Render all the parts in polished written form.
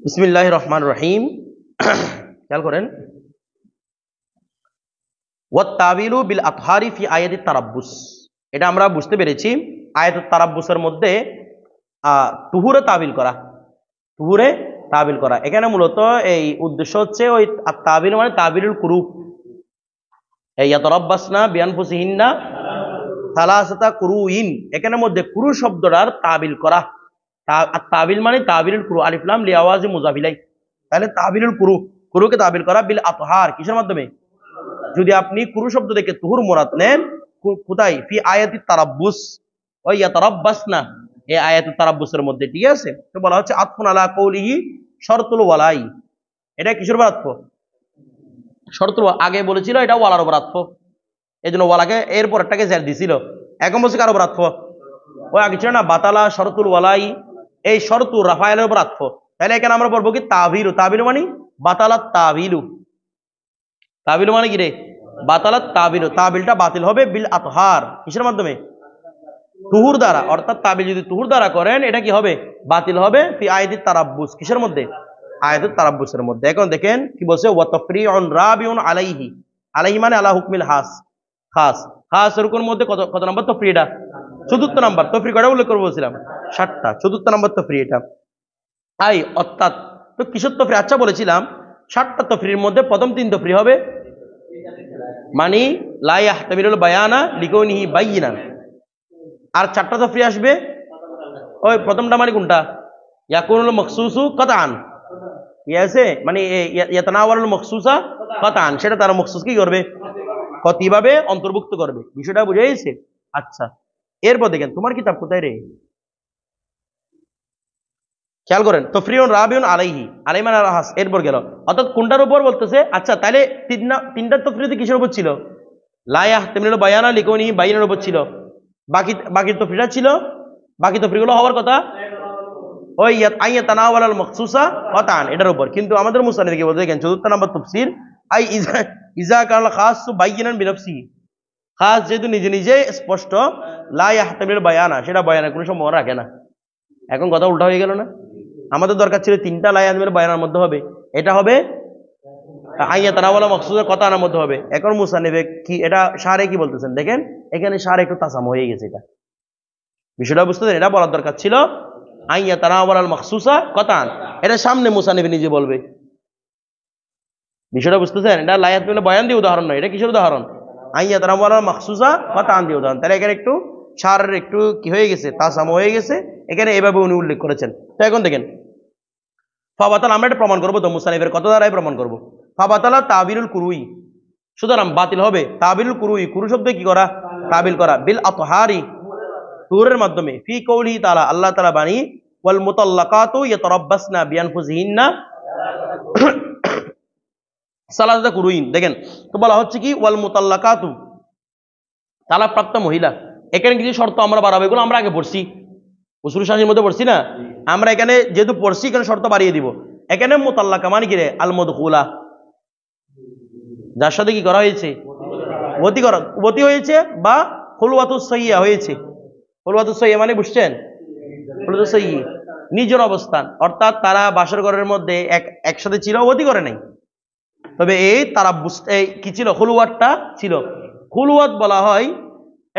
বিসমিল্লাহির রহমানির রহিম। খেয়াল করেন, ওয়াত তাবিলু বিল আতহারি ফি আয়াতিত তারাব্বুস, এটা আমরা বুঝতে পেরেছি। আয়াতুত তারাব্বুসের মধ্যে তুহুরে তাবিল করা, তুহুরে তাবিল করা। এখানে মূলত এই উদ্দেশ্য হচ্ছে ওই তাবিল মানে তাবিলুল কুরুব, ইয়াতারাব্বাসনা বিআনফুসিহিন্না সালাসাতা কুরুইন, এখানের মধ্যে কুরু শব্দটার তাবিল করা। তাবিল মানে তাবিলুল কুরু, আলিফ লাম লি আওয়াজি মুজাফিলাই, তাহলে তাবিলুল কুরু, কুরুকে তাবিল করা বিল আতহার, কিসের মাধ্যমে? যদি আপনি কুরু শব্দ থেকে তুহুর মুরাদ নেন, কোথায়? ফি আয়াতিত তারাব্বুস ওয়া ইয়াতারাব্বাসনা, এই আয়াতুত তারাব্বুসের মধ্যে, ঠিক আছে? তো বলা হচ্ছে আতফুন আলা কওলিহি শরতুল ওয়ালাই, এটা কিসের উপর আতফ? শরতুল, আগে বলেছিল এটা ওয়ালার উপর আতফ, এই জন্য ওয়ালাকে এরপর একটাকে জের দিছিল। এখন বলছে কার উপর আতফ? ওই আগে ছিল না বাতালা শরতুল ওয়ালাই, এই শরতু রাফায়েলের উপর আতফ। তাহলে এখানে আমরা বলবো কি তাবিলু, তাবিলু মানে বাতালাত তাবিলু, তাবিলু মানে কি রে? বাতালাত তাবিলু, তাবিলটা বাতিল হবে বিল আতহার, কিসের মাধ্যমে? তুহুর দ্বারা। অর্থাৎ তাবিল যদি তুহুর দ্বারা করেন এটা কি হবে? বাতিল হবে। ফি আয়াতিত তারাব্বুস, কিসের মধ্যে? আয়াতুত তারাব্বুসের মধ্যে। এখন দেখেন কি বলছে, ওয়া তাফরিউন রাবিউন আলাইহি, আলাইহি মানে আলা হুকমিল খাস, খাস খাস রুকুর মধ্যে কত নাম্বার তফরি? এটা চতুর্থ নাম্বার তফরি। কয়টা উল্লেখ করে বলছিলাম? 7টা, চতুর্থ নাম্বার তফরি এটা। আই অর্থাৎ তো কিসের তফরি? আচ্ছা বলেছিলাম 7টা তফরির মধ্যে প্রথম 3 তফরি হবে মানে লা ইয়াহতামিলুল বায়ানা লিকাউনিহি বাইয়িনান, আর 4টা তফরি আসবে ওই প্রথমটা মানে কোনটা? ইয়াকুনুল মাখসুসু কাতান, ঠিক আছে? মানে ইয়াতানাওয়ালুল মাখসুসা কাতান, সেটা তার মাখসুস কি করবে? কতিভাবে অন্তর্ভুক্ত করবে, বিষয়টা বুঝে গেছে? আচ্ছা, এরপর দেখেন তোমার কিতাব কোথায় রে? খেয়াল করেন, তফরিউন রাবিউন আলাইহি, আলাই মানে আলা হাস, এরপর গেল অর্থাৎ কোনটার উপর বলতেছে? আচ্ছা তাহলে তিনটা তফরিতে কিসের উপর ছিল? লা ইয়াহতামিলুল বায়ানা লিকাউনিহি বাইয়িনার উপর ছিল। বাকি তফরিটা ছিল, বাকি তফরিগুলো হওয়ার কথা ওই আইয়াতানাওয়ালাল মাখসুসা কাতান, এটার উপর। কিন্তু আমাদের মুসান্নিফ কি বলতে, দেখেন চতুর্থ নাম্বার তফসির, আই ইজা কানাল খাসু বাইয়িনান বিনফসিহি, খাস যেহেতু নিজে নিজে স্পষ্ট, লা ইয়াহতামিলুল বায়ানা, সেটা বয়ানের কোনো সম্ভাবনা রাখে না। এখন কথা উল্টা হয়ে গেল না? আমাদের দরকার ছিল 3টা লা ইয়াহতামিলুল বায়ানার মধ্যে হবে, এটা হবে আইয়াতানাওয়ালাল মাখসুসা কাতানের মধ্যে হবে। এখন মুসান্নিফ কি এটা শারে কি বলতেছেন দেখেন, এখানে শারে একটু তাসাম হয়ে গেছে, এটা বিষয়টা বুঝতেছেন? এটা বলার দরকার ছিল আইয়াতানাওয়ালাল মাখসুসা কাতান, এটা সামনে মুসান্নিফ নিজে বলবে, বিষয়টা বুঝতেছেন? এটা লা ইয়াহতামিলুল বায়ান দিয়ে উদাহরণ নয়, এটা কিসের উদাহরণ? আইয়াতানাওয়ালাল মাখসুসা কাতান দিয়ে উদাহরণ। তাহলে এখানে একটু শারের একটু কি হয়ে গেছে, তাসাম হয়ে গেছে, এখানে এভাবে উনি উল্লেখ করেছেন। তো এখন দেখেন ফাবাতাল, আমরা এটা প্রমাণ করবো তো মুসান্নিফের কত দ্বারাই প্রমাণ করবো। ফাবাতালা তাবিলুল কুরুই, সুতরাং বাতিল হবে তাবিলুল কুরুই, কুরু শব্দে কি করা? তাবিল করা। বিল আতহারি, তুহুরের মাধ্যমে। ফি কওলিহি তাআলা, আল্লাহ তাআলা বাণী, ওয়াল মুতাল্লাকাতু ইয়াতারাব্বাসনা বিআনফুসিহিন্না সালাসাতা কুরুইন। দেখেন তো বলা হচ্ছে কি ওয়াল মুতাল্লাকাতু, তালাক প্রাপ্ত মহিলা। এখানে কিছু শর্ত আমরা বাড়াবো, এগুলো আমরা আগে পড়ছি, উসুল শাসির মধ্যে পড়ছি না আমরা? এখানে যেহেতু পড়ছি এখানে শর্ত বাড়িয়ে দিব। এখানে মুতাল্লাকা মানে কি রে? আল মাদখুলা, যার সাথে কি করা হয়েছে? ওতি হয়েছে, বা খুলওয়াতুস সাইয়্যা হয়েছে। খুলওয়াতুস সাইয়্যা মানে বুঝছেন? খুলওয়াতুস সাইয়্যা নিজের অবস্থান, অর্থাৎ তারা বাসর ঘরের মধ্যে একসাথে ছিল, ওতি করে নাই, তবে এই তারা কি ছিল? খুলওয়াতটা ছিল। খুলওয়াত বলা হয়,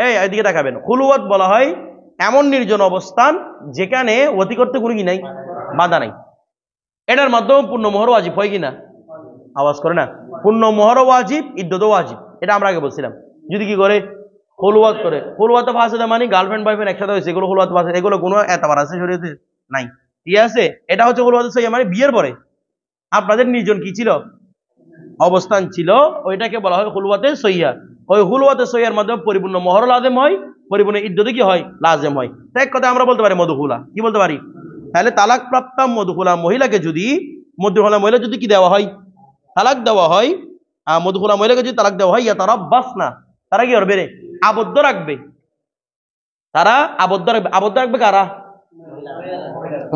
এই এদিকে দেখাবেন, খুলওয়াত বলা হয় এমন নির্জন অবস্থান যেখানে ওতি করতে কোনো কি নাই, বাধা নাই। এটার মাধ্যমে পূর্ণ মোহর ওয়াজিব হয় কিনা? আওয়াজ করে না? পূর্ণ মোহর ওয়াজিব, ইদ্দত ওয়াজিব, এটা আমরা আগে বলছিলাম। যদি কি করে? খুলওয়াত করে। খুলওয়াত ফাসেদা মানে গার্লফ্রেন্ড বয়ফ্রেন্ড একসাথে হয়েছে, এগুলো খুলওয়াত ফাসেদা, এগুলো কোনো এতবার আছে শরীয়তে নাই, ঠিক আছে? এটা হচ্ছে খুলওয়াতুস সাইয়্যা মানে বিয়ের পরে আপনাদের নির্জন কি ছিল? অবস্থান ছিল, ওইটাকে বলা হয় খুলওয়াতে সাইয়্যা। ওই খুলওয়াতে সাইয়্যার মাধ্যমে পরিপূর্ণ মোহর লাজেম হয়, পরিপূর্ণ ইদ্দতে কি হয়? লাজেম হয়। এক কথা আমরা বলতে পারি মদখুলা, কি বলতে পারি? তাহলে তালাক প্রাপ্ত মদখুলা মহিলাকে যদি, মদখুলা মহিলা যদি কি দেওয়া হয়? তালাক দেওয়া হয়, মদখুলা মহিলাকে যদি তালাক দেওয়া হয়, ইয়াতারাব্বাসনা, তারা কি করবে রে? আবদ্ধ রাখবে, তারা আবদ্ধ রাখবে। আবদ্ধ রাখবে কারা?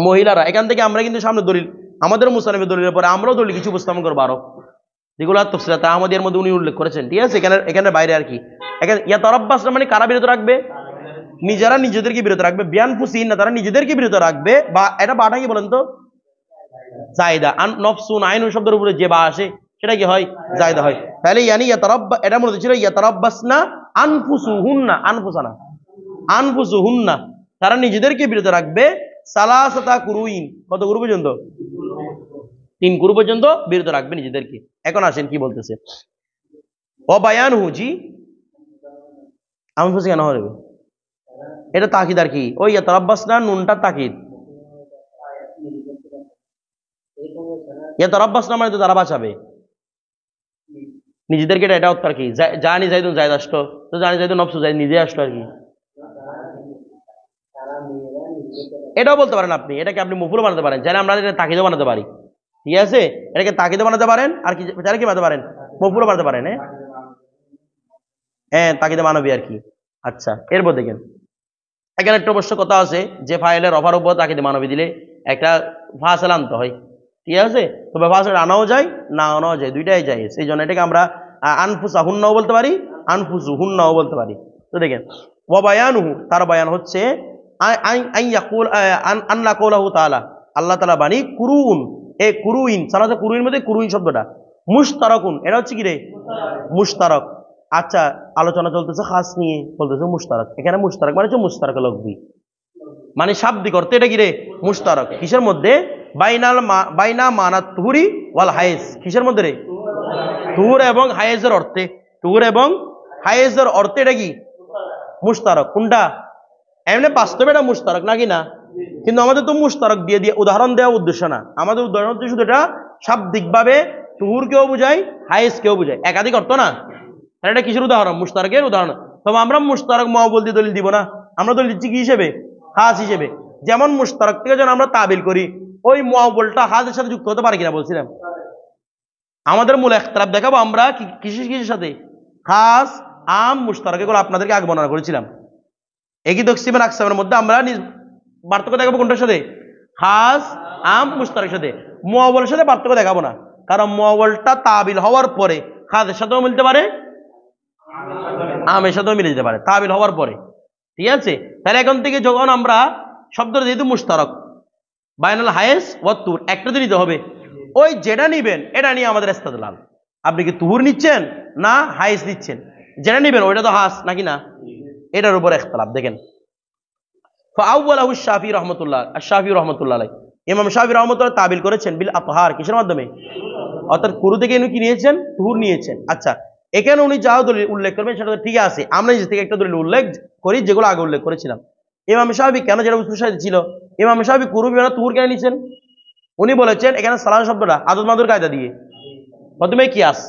মহিলারা। এখান থেকে আমরা কিন্তু সামনে দলিল, আমাদের মুসান্নিফের দলিলের পরে আমরাও দলিল কিছু উপস্থাপন করবো আরো, যেগুলো তাফসীরাত আহমদিয়ার মধ্যে উনি উল্লেখ করেছেন, ঠিক আছে? এখানে বাইরে আর কি, এখানে ইয়াতারাব্বাসনা মানে কারা বিরত রাখবে? নিজেরা নিজেদেরকে বিরত রাখবে। বিআনফুসিহিন্না, তারা নিজেদেরকে বিরত রাখবে। বা এটা বাটা কি বলেন তো? জায়দা, নফসুন আইনুন শব্দের উপরে যে বা আসে সেটা কি হয়? জায়দা হয়। তাহলে ইয়ানি ইয়াতারাব্বা, এটা মূলত ছিল ইয়াতারাব্বাসনা আনফুসুহুন্না, আনফুসানা আনফুসুহুন্না, তারা নিজেদেরকে বিরত রাখবে সালাসাতা কুরুইন, কত কুরু পর্যন্ত? 3 কুরু পর্যন্ত বিরত রাখবে নিজেদেরকে। এখন আসেন কি বলতেছে, অবায়ানহু, জি আনফুসি কেন হবে? এটা তাকিদ আর কি, ওই ইয়াতারাব্বাসনা নুনটা তাকিদ, ইয়াতারাব্বাসনা মানে তো তারা বাঁচাবে নিজেদেরকে, এটা অর্থ আর কি। জানি যাইদুন জায়দ আসতো, তো জানি যাইদুন নফসু জায়দ নিজে আসতো আর কি। এটাও বলতে পারেন আপনি, এটাকে আপনি মুফুল বানাতে পারেন, চাইলে আমরা এটা তাকিদও বানাতে পারি, ঠিক আছে? এটাকে তাকিদও বানাতে পারেন, আর কি চাইলে কি বানাতে পারেন? মুফুলও বানাতে পারেন। হ্যাঁ তাকিদে মানবী আর কি। আচ্ছা, এরপর দেখেন এখানে একটা অবশ্য কথা আছে যে ফাইলের অফার উপর তাকিদে মানবী দিলে একটা ফাসল আনতে হয়, ঠিক আছে? তবে ফাসল আনাও যায় না আনাও যায়, দুইটাই যায়। সেই জন্য এটাকে আমরা আনফুসাহুন্নাও বলতে পারি, আনফুসুহুন্নাও বলতে পারি। তো দেখেন ওয়াবায়ানুহু, তার বায়ান হচ্ছে আল্লাহ কওলাহু তাআলা, আল্লাহ তাআলা বাণী কুরুন, এ কুরুইন, সালাতে কুরুইন মধ্যে কুরুইন শব্দটা মুশতারাকুন, এটা হচ্ছে কি রে? মুশতারক। আচ্ছা, আলোচনা চলতেছে খাস নিয়ে, বলতেছে মুশতারক, এখানে মুশতারক মানে হচ্ছে মুশতারক লফজি, মানে শাব্দিক অর্থে এটা কি রে? মুশতারক। কিসের মধ্যে? বাইনা মানা তুহুরি ওয়াল হায়েজ, কিসের মধ্যে রে? তুহুর এবং হায়েজের অর্থে, তুহুর এবং হায়েজের অর্থে এটা কি? মুশতারক। কোনটা? এমনি বাস্তবে এটা মুশতারক নাকি না? কিন্তু আমাদের তো মুশতারক দিয়ে দিয়ে উদাহরণ দেওয়া উদ্দেশ্য না, আমাদের উদাহরণ হচ্ছে শুধু এটা শাব্দিক ভাবে তুহুর কেউ বুঝায়, হায়েজ কেউ বুঝায়, একাধিক অর্থ না। এটা কিসের উদাহরণ? মুশতারকের উদাহরণ। তবে আমরা মুশতারক মুআওয়াল দিয়ে দলিল দিব না, আমরা দলিল দিচ্ছি কি হিসেবে? খাস হিসেবে। যেমন মুশতারক থেকে যখন আমরা তাবিল করি, ওই মুআওয়ালটা হাজের সাথে যুক্ত হতে পারে কিনা বলছিলাম। আমাদের মূল ইখতিলাফ দেখাবো আমরা কিসের সাথে? খাস, আম, মুশতারক, এগুলো আপনাদেরকে আগে বর্ণনা করেছিলাম। একই তকসিমের আকসামের মধ্যে আমরা পার্থক্য দেখাবো কোনটার সাথে? খাস, আম, মুশতারকের সাথে। মুআওয়ালের সাথে পার্থক্য দেখাবো না, কারণ মুআওয়ালটা তাবিল হওয়ার পরে খাসের সাথেও মিলতে পারে, আমের সাথেও মিলে যেতে পারে তাবিল হওয়ার পরে, ঠিক আছে? তাহলে এখন থেকে যখন আমরা শব্দটা যেহেতু মুশতারক, বাইনাল হায়েস ওয়া তুর, একটা তো নিতে হবে, ওই যেটা নিবেন এটা নিয়ে আমাদের ইস্তেদলাল। আপনি কি তুহুর নিচ্ছেন না হায়েস নিচ্ছেন, যেটা নিবেন ওইটা তো হাস নাকি না, এটার উপর ইখতিলাফ। দেখেন ফাআওয়ালাহু শাফিঈ রাহমাতুল্লাহ, আশ-শাফিঈ রাহমাতুল্লাহ আলাইহি, ইমাম শাফিঈ রাহমাতুল্লাহ তাবিল করেছেন বিল আতহার, কিসের মাধ্যমে? অর্থাৎ কুরু থেকে উনি কি নিয়েছেন? তুহুর নিয়েছেন। আচ্ছা, এখানে উনি যা দলিল উল্লেখ করবেন সেটা তো ঠিক আছে, আমরা নিজে থেকে একটা দলিল উল্লেখ করি যেগুলো আগে উল্লেখ করেছিলাম। ইমাম শাফিঈ কেন, যেটা উসুল সাহিত্য ছিল, ইমাম শাফিঈ কুরু বিনা তুহুর কেন নিয়েছেন? উনি বলেছেন এখানে সালাহ শব্দটা আদত মাদুর কায়দা দিয়ে, প্রথমে কিয়াস।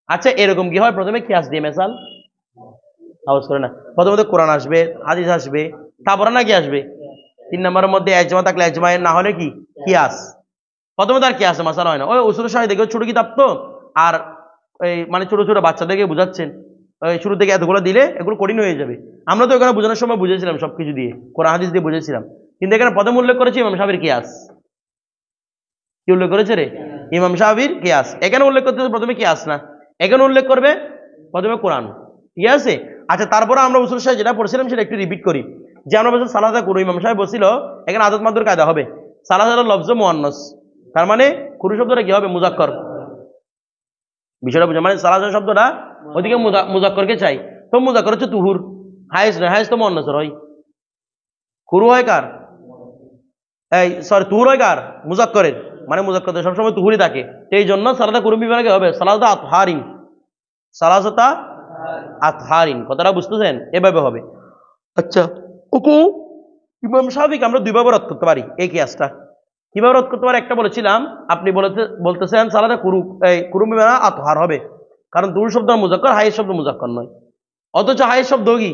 আচ্ছা, এরকম কি হয়? প্রথমে কিয়াস দিয়ে মেসাল আওয়াজ করে না, প্রথমত কোরআন আসবে, হাদিস আসবে, তারপরে না কি আসবে? 3 নম্বরের মধ্যে এজমা থাকলে এজমা, না হলে কি? কিয়াস। প্রথমে তার কিয়াস মাসালা হয় না। ওই উসুল সাহিত্য দেখো ছোট কিতাব তো, আর এই মানে ছোট ছোট বাচ্চাদেরকে বুঝাচ্ছেন, ওই শুরু থেকে এতগুলো দিলে এগুলো কঠিন হয়ে যাবে। আমরা তো এখানে বোঝানোর সময় বুঝেছিলাম সবকিছু দিয়ে, কোরআন হাদিস দিয়ে বুঝেছিলাম, কিন্তু এখানে প্রথম উল্লেখ করেছি ইমাম শাফিঈর কিয়াস। কি উল্লেখ করেছে রে? ইমাম শাফিঈর কিয়াস। এখানে উল্লেখ করতে প্রথমে কিয়াস না, এখানে উল্লেখ করবে প্রথমে কোরআন, ঠিক আছে? আচ্ছা, তারপরে আমরা উসুল সাহেব যেটা পড়ছিলাম সেটা একটু রিপিট করি, যে আমরা বলছি সালাদা কুরু, ইমাম সাহেব বলছিল এখানে আদত মাদুর কায়দা হবে, সালাদা লফজ মুআন্নাস, তার মানে কুরু শব্দটা কি হবে? মুজাক্কর। বিষয়টা বুঝা, মানে সালাদা শব্দটা ওইদিকে মুজাক্করকে চাই, তো মুজাক্কর হচ্ছে তুহুর, হায়েস নয়, হায়েস তো মুআন্নাসের হয়। কুরু হয় কার? এই সরি, তুহুর হয় কার? মুজাক্করের, মানে মুজাক্কর সবসময় তুহুরই থাকে, এই জন্য সালাদা কুরু বিভাগে হবে সালাদা আতহারিন, সালাসাতা আতহারিন। কথাটা বুঝতেছেন? এভাবে হবে। আচ্ছা, ওকে, ইমাম শাফিঈকে আমরা দুইভাবে রদ করতে পারি এই কিয়াসটা। কিভাবে রদ করতে পারি? একটা বলেছিলাম, আপনি বলতেছেন সালাদা কুরু, এই কুরু বিভাগে আতহার হবে, কারণ তুহুর শব্দ মুজাক্কর, হায়েস শব্দ মুজাক্কর নয়, অথচ হায়েস শব্দ কি?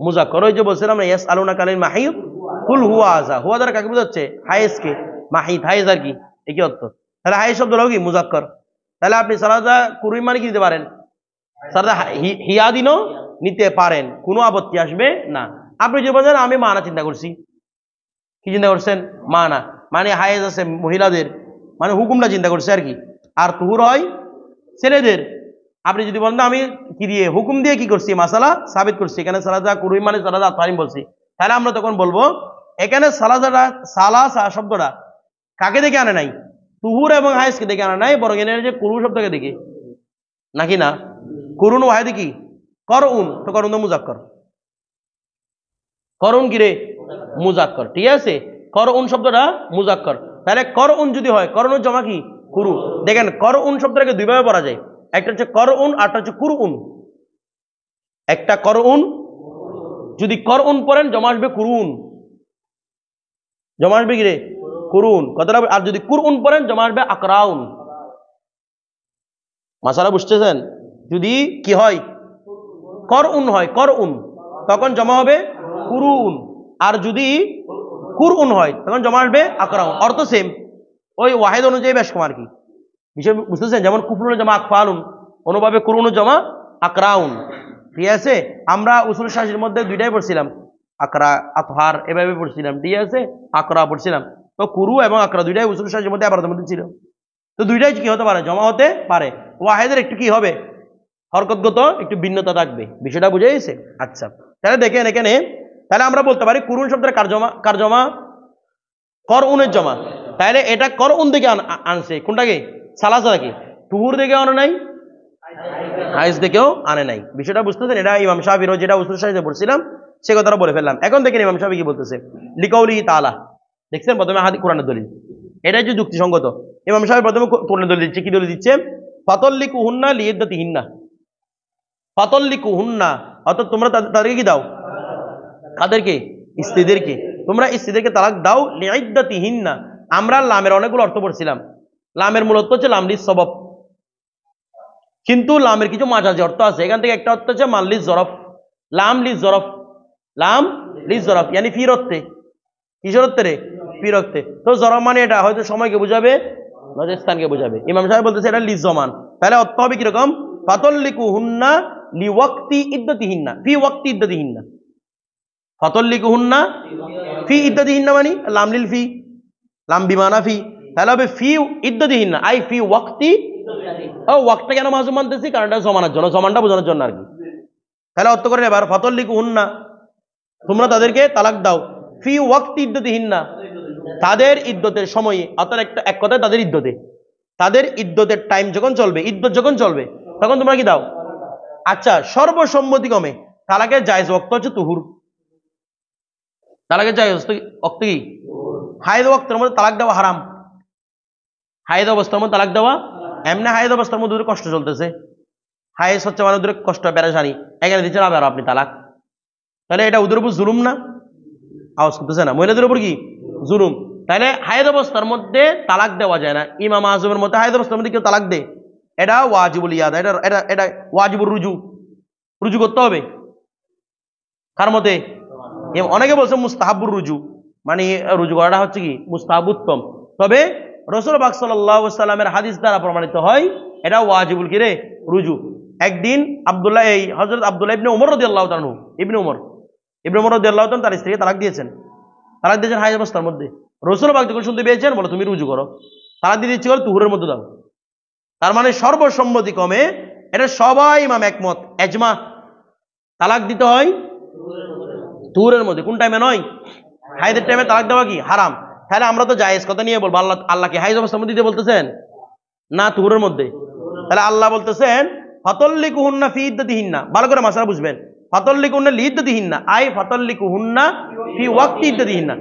মুজাক্কর। ওই যে বলছিলাম না, ইয়াসআলুনাকা আনিল মাহিদ কুল হুয়া আযা, হুয়া দ্বারা কাকে বোঝাচ্ছে? হায়েসকে। মাহিদ, হায়েস আর কি একই অর্থ, তাহলে হায়েস শব্দ হলো কি? মুজাক্কর। তাহলে আপনি সালাদা কুরু মানে কি নিতে পারেন? সালাদা হিয়াদিনও নিতে পারেন, কোনো আপত্তি আসবে না। আপনি যে বলেন আমি মানা চিন্তা করছি, কি চিন্তা করছেন? মানা মানে হায়েজ আছে মহিলাদের, মানে হুকুমটা চিন্তা করছে আর কি, আর তুহুর হয় ছেলেদের। আপনি যদি বলেন আমি কি দিয়ে, হুকুম দিয়ে কি করছি? মাসালা সাবিত করছি, এখানে সালাদা কুরুই মানে সালাদা আতহারিন বলছি, তাহলে আমরা তখন বলবো এখানে সালাদাটা, সালাসা শব্দটা কাকে দেখে আনে নাই? তুহুর এবং হায়েজকে দেখে আনা নাই, বরং এনে যে কুরু শব্দকে দেখি নাকি না। কুরুন ওয়াহিদ কি করউন, তো করুন তো মুজাক্কর, করুন কি রে মুজাক্কর, ঠিক আছে। করউন শব্দটা মুজাক্কর, তাহলে করউন যদি হয় করুনের জমা কি কুরু। দেখেন করউন শব্দটাকে দুইভাবে পড়া যায়, একটা হচ্ছে করউন আরটা হচ্ছে কুরউন। একটা করউন, যদি করউন পড়েন জমা আসবে কুরুন, জমা আসবে কি রে কুরুন, কথাটা। আর যদি কুরউন পড়েন জমা আসবে আকরাউন। মাসালা বুঝতেছেন? যদি কি হয় করউন হয় করউন, তখন জমা হবে কুরুন, আর যদি কুরউন হয় তখন জমা আসবে আকরাউন। অর্থ সেম, ওই ওয়াহিদ অনুযায়ী বেশ কম আর কি, বিষয় বুঝতেছেন? যেমন কুফরুন জমা আকফালুন, অনুভাবে কুরুন জমা আকরাউন, ঠিক আছে। আমরা উসুল শাসির মধ্যে দুইটাই পড়ছিলাম, আকরা আতহার এভাবে পড়ছিলাম, ঠিক আছে, আকরা পড়ছিলাম। তো কুরু এবং আকরা দুইটাই উসুল শাসির মধ্যে আবার মধ্যে ছিল, তো দুইটাই কি হতে পারে জমা হতে পারে। ওয়াহিদের একটু কি হবে হরকতগত একটু ভিন্নতা থাকবে, বিষয়টা বুঝে গেছে? আচ্ছা, তাহলে দেখেন এখানে, তাহলে আমরা বলতে পারি কুরুন শব্দের কার জমা করউনের জমা, তাহলে এটা করউন থেকে আনছে কোনটাকে সালাসাকে, তুহুর দেখে আনে নাই, হাইজ দেখেও আনে নাই। বিষয়টা বুঝতেছেন? এটা ইমাম শাফির যেটা উসুল শাহিতে পড়ছিলাম সে কথাটা বলে ফেললাম। এখন দেখেন ইমাম শাফি কি বলতেছে, লিকাউলি তাআলা, দেখছেন প্রথমে হাদিস কোরআনের দলিল, এটাই যে যুক্তিসঙ্গত। ইমাম শাফি প্রথমে কোরআনের দলিল দিচ্ছে, কি দলিল দিচ্ছে? ফাতাল্লিকুহুন্না লিইদ্দাতিহিন্না, ফাতাল্লিকুহুন্না অর্থাৎ তোমরা তাদেরকে কি দাও, কাদেরকে? স্ত্রীদেরকে, তোমরা স্ত্রীদেরকে তালাক দাও লিইদ্দাতিহিন্না। আমরা লামের অনেকগুলো অর্থ পড়ছিলাম, লামের মূলত হচ্ছে লামলিস সবব, কিন্তু লামের কিছু মাঝাজি অর্থ আছে। এখান থেকে একটা অর্থ হচ্ছে মাল্লিস জরফ, লাম লিস জরফ, লাম লিস জরফ ইয়ানি ফির অর্থে, কিসের অর্থে রে? ফির অর্থে। তো জরফ মানে এটা হয়তো সময়কে বুঝাবে, নজর স্থানকে বুঝাবে। ইমাম সাহেব বলতেছে এটা লিস জমান, তাহলে অর্থ হবে কিরকম? ফাতাল্লিকুহুন্না লিওয়াক্তি ইদ্দাতিহিন্না ফি ওয়াক্তি ইদ্দাতিহিন্না, ফাতাল্লিকুহুন্না ফি ইদ্দাতিহিন্না মানে লাম লিল ফি, লাম বিমানা ফি, তাহলে হবে ফি ইদ্দাতিহিন্না আই ফি ওয়াক্তি। ও ওয়াক্তটা কেন মাঝে মানতেছি? কারণ এটা জমানার জন্য, জমানটা বোঝানোর জন্য আর কি। তাহলে অর্থ করেন এবার, ফাতাল্লিকুহুন্না তোমরা তাদেরকে তালাক দাও, ফি ওয়াক্তি ইদ্দাতিহিন্না তাদের ইদ্দতের সময়ে, অর্থাৎ এক কথায় তাদের ইদ্দতে, তাদের ইদ্দতের টাইম যখন চলবে, ইদ্দত যখন চলবে তখন তোমরা কি দাও। আচ্ছা, সর্বসম্মতিক্রমে তালাকের জায়েজ ওয়াক্ত হচ্ছে তুহুর, তালাকের জায়েজ ওয়াক্ত কি? হায়েদ ওয়াক্তের মধ্যে তালাক দেওয়া হারাম, হায়েদ অবস্থার মধ্যে তালাক দেওয়া, এমনি হায়েদ অবস্থার মধ্যে কষ্ট চলতেছে, হায়েজ হচ্ছে মানে ওদের কষ্ট পেরেশানি, এখানে দিচ্ছেন আবার আপনি তালাক, তাহলে এটা ওদের উপর জুলুম না? আওয়াজ করতেছে না? মহিলাদের উপর কি জুলুম? তাহলে হায়েদ অবস্থার মধ্যে তালাক দেওয়া যায় না। ইমাম আজমের মধ্যে হায়েদ অবস্থার মধ্যে কেউ তালাক দে, এটা ওয়াজিবুল ইয়াদা, এটা এটা এটা ওয়াজিবুর রুজু, রুজু করতে হবে। কার মতে? অনেকে বলছে মুস্তাহাবুর রুজু, মানে রুজু করাটা হচ্ছে কি মুস্তাহাব উত্তম, তবে রাসূল পাক সাল্লাল্লাহু আলাইহি ওয়াসাল্লামের হাদিস দ্বারা প্রমাণিত হয় এটা ওয়াজিবুল কি রে রুজু। একদিন আব্দুল্লাহ এই হযরত আব্দুল্লাহ ইবনে ওমর রাদিয়াল্লাহু তাআলা, ইবনে ওমর রাদিয়াল্লাহু তাআলা তার স্ত্রীকে তালাক দিয়েছেন হায়েজ অবস্থার মধ্যে। রাসূল পাক যখন শুনতে পেয়েছেন বলে তুমি রুজু করো, তালাক দিয়ে দিচ্ছি বলে তুহুরের মধ্যে দাও। তার মানে সর্বসম্মতিক্রমে এটা সবাই ইমাম একমত, এজমা, তালাক দিতে হয় তুহুরের মধ্যে। কোন টাইমে নয়? হায়েদের টাইমে তালাক দেওয়া কি হারাম। তাহলে আমরা তো জায়েজ কথা নিয়ে বলবো, আল্লাহকে হায়েজ অবস্থার মধ্যে দিতে বলতেছেন না তুহুরের মধ্যে? তাহলে আল্লাহ বলতেছেন ফাতাল্লিকুহুন্না ফি ইদ্দাতিহিন্না, ভালো করে মাসালা বুঝবেন, ফাতাল্লিকুহুন্না লিইদ্দাতিহিন্না আই ফাতাল্লিকুহুন্না ফি ওয়াক্তি ইদ্দাতিহিন্না,